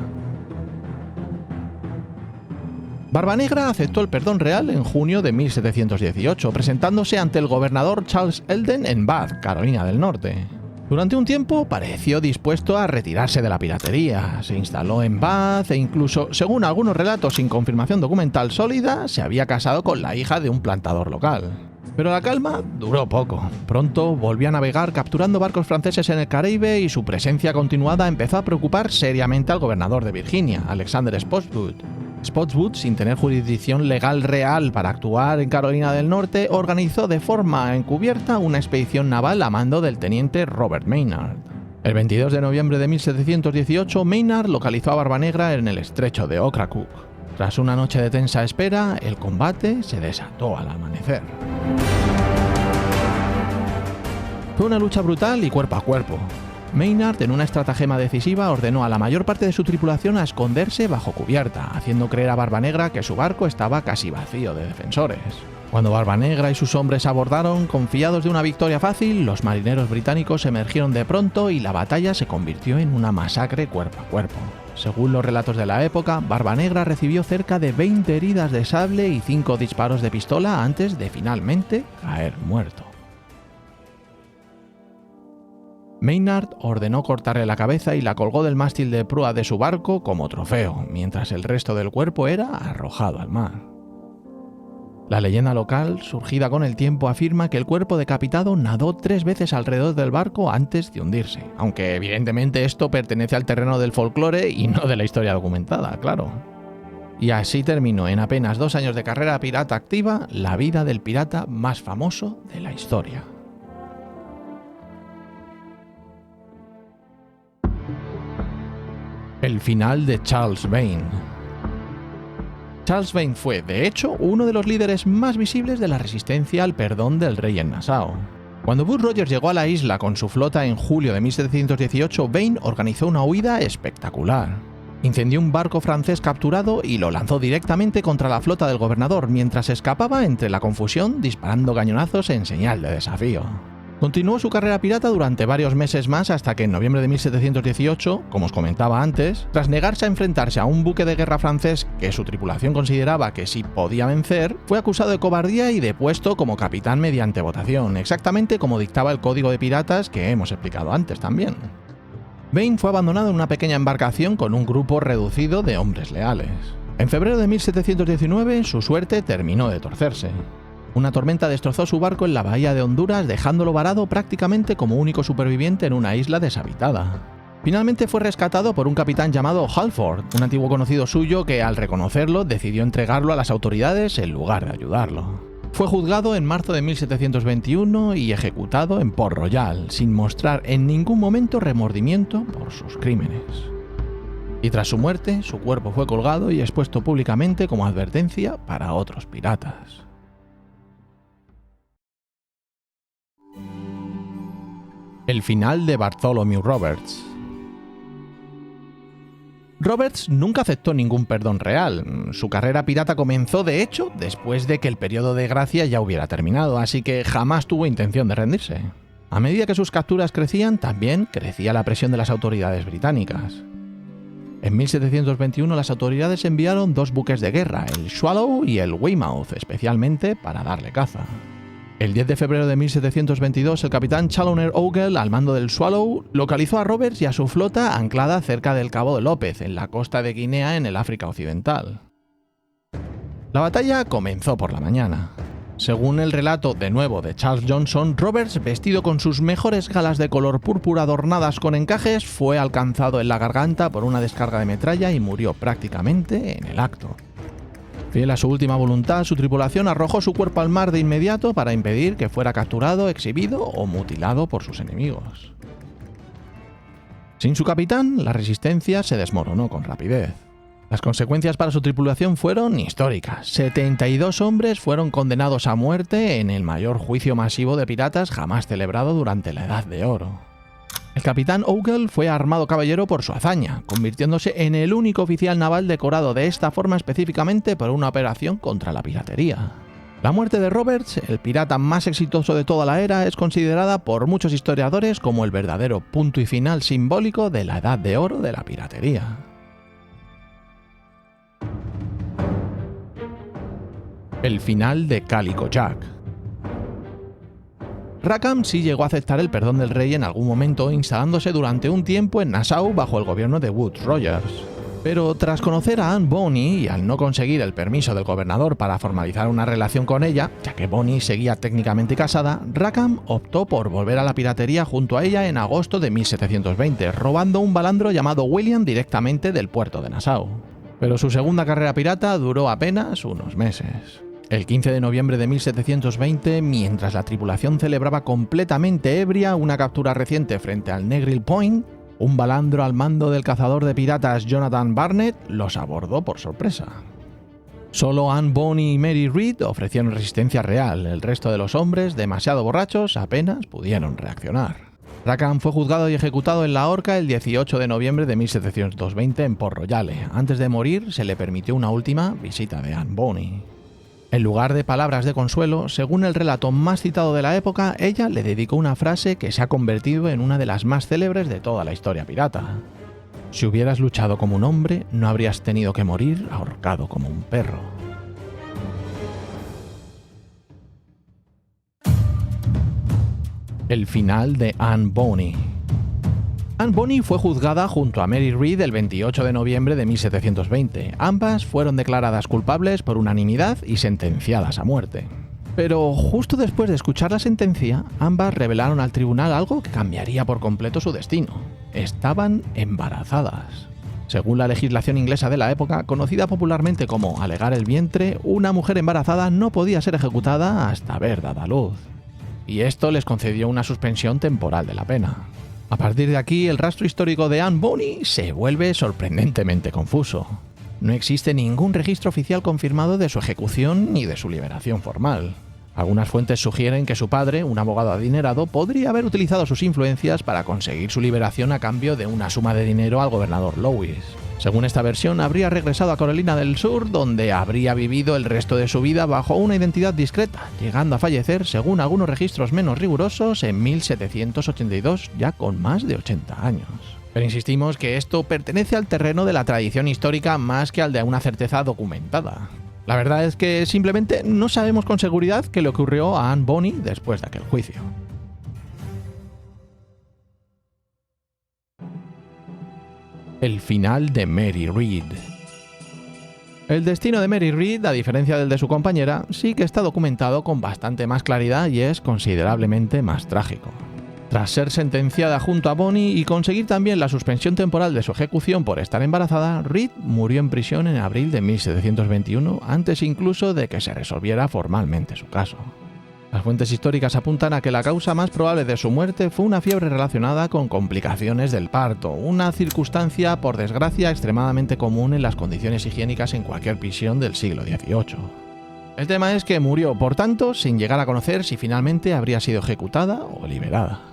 Barbanegra aceptó el perdón real en junio de 1718, presentándose ante el gobernador Charles Elden en Bath, Carolina del Norte. Durante un tiempo pareció dispuesto a retirarse de la piratería, se instaló en Bath e incluso, según algunos relatos sin confirmación documental sólida, se había casado con la hija de un plantador local. Pero la calma duró poco. Pronto volvió a navegar capturando barcos franceses en el Caribe y su presencia continuada empezó a preocupar seriamente al gobernador de Virginia, Alexander Spotswood. Spotswood, sin tener jurisdicción legal real para actuar en Carolina del Norte, organizó de forma encubierta una expedición naval a mando del teniente Robert Maynard. El 22 de noviembre de 1718, Maynard localizó a Barbanegra en el estrecho de Ocracoke. Tras una noche de tensa espera, el combate se desató al amanecer. Fue una lucha brutal y cuerpo a cuerpo. Maynard, en una estratagema decisiva, ordenó a la mayor parte de su tripulación a esconderse bajo cubierta, haciendo creer a Barbanegra que su barco estaba casi vacío de defensores. Cuando Barbanegra y sus hombres abordaron, confiados de una victoria fácil, los marineros británicos emergieron de pronto y la batalla se convirtió en una masacre cuerpo a cuerpo. Según los relatos de la época, Barbanegra recibió cerca de 20 heridas de sable y 5 disparos de pistola antes de finalmente caer muerto. Maynard ordenó cortarle la cabeza y la colgó del mástil de proa de su barco como trofeo, mientras el resto del cuerpo era arrojado al mar. La leyenda local, surgida con el tiempo, afirma que el cuerpo decapitado nadó 3 veces alrededor del barco antes de hundirse, aunque evidentemente esto pertenece al terreno del folclore y no de la historia documentada, claro. Y así terminó en apenas 2 años de carrera pirata activa la vida del pirata más famoso de la historia. El final de Charles Vane. Charles Vane fue, de hecho, uno de los líderes más visibles de la resistencia al perdón del rey en Nassau. Cuando Bull Rogers llegó a la isla con su flota en julio de 1718, Vane organizó una huida espectacular. Incendió un barco francés capturado y lo lanzó directamente contra la flota del gobernador mientras escapaba entre la confusión disparando cañonazos en señal de desafío. Continuó su carrera pirata durante varios meses más hasta que en noviembre de 1718, como os comentaba antes, tras negarse a enfrentarse a un buque de guerra francés que su tripulación consideraba que sí podía vencer, fue acusado de cobardía y depuesto como capitán mediante votación, exactamente como dictaba el código de piratas que hemos explicado antes también. Vane fue abandonado en una pequeña embarcación con un grupo reducido de hombres leales. En febrero de 1719, su suerte terminó de torcerse. Una tormenta destrozó su barco en la bahía de Honduras, dejándolo varado prácticamente como único superviviente en una isla deshabitada. Finalmente fue rescatado por un capitán llamado Halford, un antiguo conocido suyo que, al reconocerlo, decidió entregarlo a las autoridades en lugar de ayudarlo. Fue juzgado en marzo de 1721 y ejecutado en Port Royal, sin mostrar en ningún momento remordimiento por sus crímenes. Y tras su muerte, su cuerpo fue colgado y expuesto públicamente como advertencia para otros piratas. El final de Bartholomew Roberts. Roberts nunca aceptó ningún perdón real. Su carrera pirata comenzó, de hecho, después de que el periodo de gracia ya hubiera terminado, así que jamás tuvo intención de rendirse. A medida que sus capturas crecían, también crecía la presión de las autoridades británicas. En 1721 las autoridades enviaron 2 buques de guerra, el Swallow y el Weymouth, especialmente para darle caza. El 10 de febrero de 1722, el capitán Chaloner Ogle, al mando del Swallow, localizó a Roberts y a su flota anclada cerca del Cabo de López, en la costa de Guinea, en el África Occidental. La batalla comenzó por la mañana. Según el relato, de nuevo, de Charles Johnson, Roberts, vestido con sus mejores galas de color púrpura adornadas con encajes, fue alcanzado en la garganta por una descarga de metralla y murió prácticamente en el acto. Fiel a su última voluntad, su tripulación arrojó su cuerpo al mar de inmediato para impedir que fuera capturado, exhibido o mutilado por sus enemigos. Sin su capitán, la resistencia se desmoronó con rapidez. Las consecuencias para su tripulación fueron históricas. 72 hombres fueron condenados a muerte en el mayor juicio masivo de piratas jamás celebrado durante la Edad de Oro. El capitán Ogle fue armado caballero por su hazaña, convirtiéndose en el único oficial naval decorado de esta forma específicamente por una operación contra la piratería. La muerte de Roberts, el pirata más exitoso de toda la era, es considerada por muchos historiadores como el verdadero punto y final simbólico de la Edad de Oro de la piratería. El final de Calico Jack. Rackham sí llegó a aceptar el perdón del rey en algún momento, instalándose durante un tiempo en Nassau bajo el gobierno de Woodes Rogers. Pero tras conocer a Anne Bonny y al no conseguir el permiso del gobernador para formalizar una relación con ella, ya que Bonny seguía técnicamente casada, Rackham optó por volver a la piratería junto a ella en agosto de 1720, robando un balandro llamado William directamente del puerto de Nassau. Pero su segunda carrera pirata duró apenas unos meses. El 15 de noviembre de 1720, mientras la tripulación celebraba completamente ebria una captura reciente frente al Negril Point, un balandro al mando del cazador de piratas Jonathan Barnett los abordó por sorpresa. Solo Anne Bonny y Mary Read ofrecieron resistencia real, el resto de los hombres, demasiado borrachos, apenas pudieron reaccionar. Rackham fue juzgado y ejecutado en la horca el 18 de noviembre de 1720 en Port Royal. Antes de morir, se le permitió una última visita de Anne Bonny. En lugar de palabras de consuelo, según el relato más citado de la época, ella le dedicó una frase que se ha convertido en una de las más célebres de toda la historia pirata. Si hubieras luchado como un hombre, no habrías tenido que morir ahorcado como un perro. El final de Anne Bonny. Anne Bonny fue juzgada junto a Mary Read el 28 de noviembre de 1720. Ambas fueron declaradas culpables por unanimidad y sentenciadas a muerte. Pero justo después de escuchar la sentencia, ambas revelaron al tribunal algo que cambiaría por completo su destino. Estaban embarazadas. Según la legislación inglesa de la época, conocida popularmente como alegar el vientre, una mujer embarazada no podía ser ejecutada hasta haber dado a luz. Y esto les concedió una suspensión temporal de la pena. A partir de aquí, el rastro histórico de Anne Bonny se vuelve sorprendentemente confuso. No existe ningún registro oficial confirmado de su ejecución ni de su liberación formal. Algunas fuentes sugieren que su padre, un abogado adinerado, podría haber utilizado sus influencias para conseguir su liberación a cambio de una suma de dinero al gobernador Lewis. Según esta versión, habría regresado a Carolina del Sur, donde habría vivido el resto de su vida bajo una identidad discreta, llegando a fallecer, según algunos registros menos rigurosos, en 1782, ya con más de 80 años. Pero insistimos que esto pertenece al terreno de la tradición histórica más que al de una certeza documentada. La verdad es que simplemente no sabemos con seguridad qué le ocurrió a Anne Bonny después de aquel juicio. El final de Mary Read. El destino de Mary Read, a diferencia del de su compañera, sí que está documentado con bastante más claridad y es considerablemente más trágico. Tras ser sentenciada junto a Bonny y conseguir también la suspensión temporal de su ejecución por estar embarazada, Read murió en prisión en abril de 1721, antes incluso de que se resolviera formalmente su caso. Las fuentes históricas apuntan a que la causa más probable de su muerte fue una fiebre relacionada con complicaciones del parto, una circunstancia, por desgracia, extremadamente común en las condiciones higiénicas en cualquier prisión del siglo XVIII. El tema es que murió, por tanto, sin llegar a conocer si finalmente habría sido ejecutada o liberada.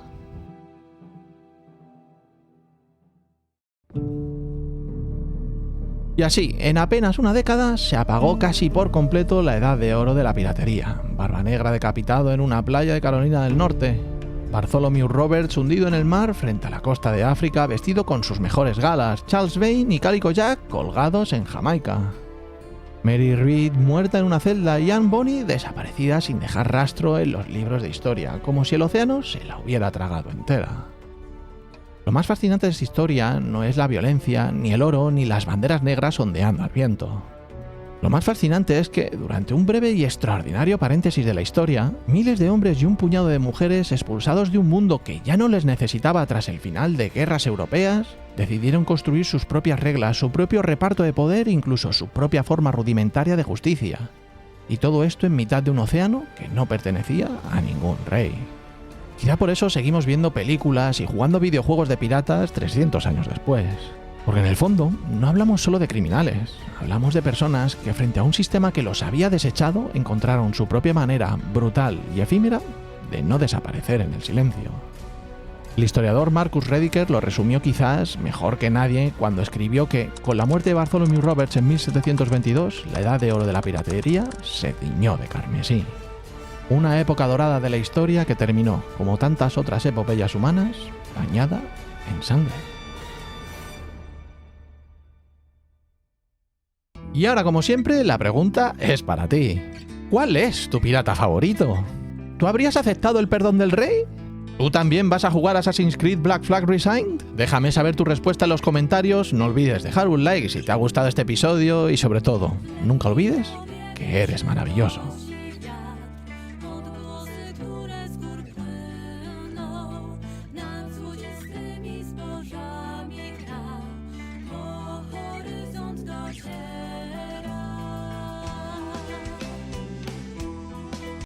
Y así, en apenas una década, se apagó casi por completo la edad de oro de la piratería. Barbanegra decapitado en una playa de Carolina del Norte. Bartholomew Roberts hundido en el mar frente a la costa de África vestido con sus mejores galas. Charles Vane y Calico Jack colgados en Jamaica. Mary Read muerta en una celda y Anne Bonny desaparecida sin dejar rastro en los libros de historia, como si el océano se la hubiera tragado entera. Lo más fascinante de esta historia no es la violencia, ni el oro, ni las banderas negras ondeando al viento. Lo más fascinante es que, durante un breve y extraordinario paréntesis de la historia, miles de hombres y un puñado de mujeres expulsados de un mundo que ya no les necesitaba tras el final de guerras europeas, decidieron construir sus propias reglas, su propio reparto de poder e incluso su propia forma rudimentaria de justicia. Y todo esto en mitad de un océano que no pertenecía a ningún rey. Quizá por eso seguimos viendo películas y jugando videojuegos de piratas 300 años después. Porque en el fondo no hablamos solo de criminales, hablamos de personas que frente a un sistema que los había desechado encontraron su propia manera brutal y efímera de no desaparecer en el silencio. El historiador Marcus Rediker lo resumió quizás mejor que nadie cuando escribió que, con la muerte de Bartholomew Roberts en 1722, la edad de oro de la piratería se tiñó de carmesí. Una época dorada de la historia que terminó, como tantas otras epopeyas humanas, bañada en sangre. Y ahora, como siempre, la pregunta es para ti. ¿Cuál es tu pirata favorito? ¿Tú habrías aceptado el perdón del rey? ¿Tú también vas a jugar Assassin's Creed Black Flag Resigned? Déjame saber tu respuesta en los comentarios, no olvides dejar un like si te ha gustado este episodio y sobre todo, nunca olvides que eres maravilloso.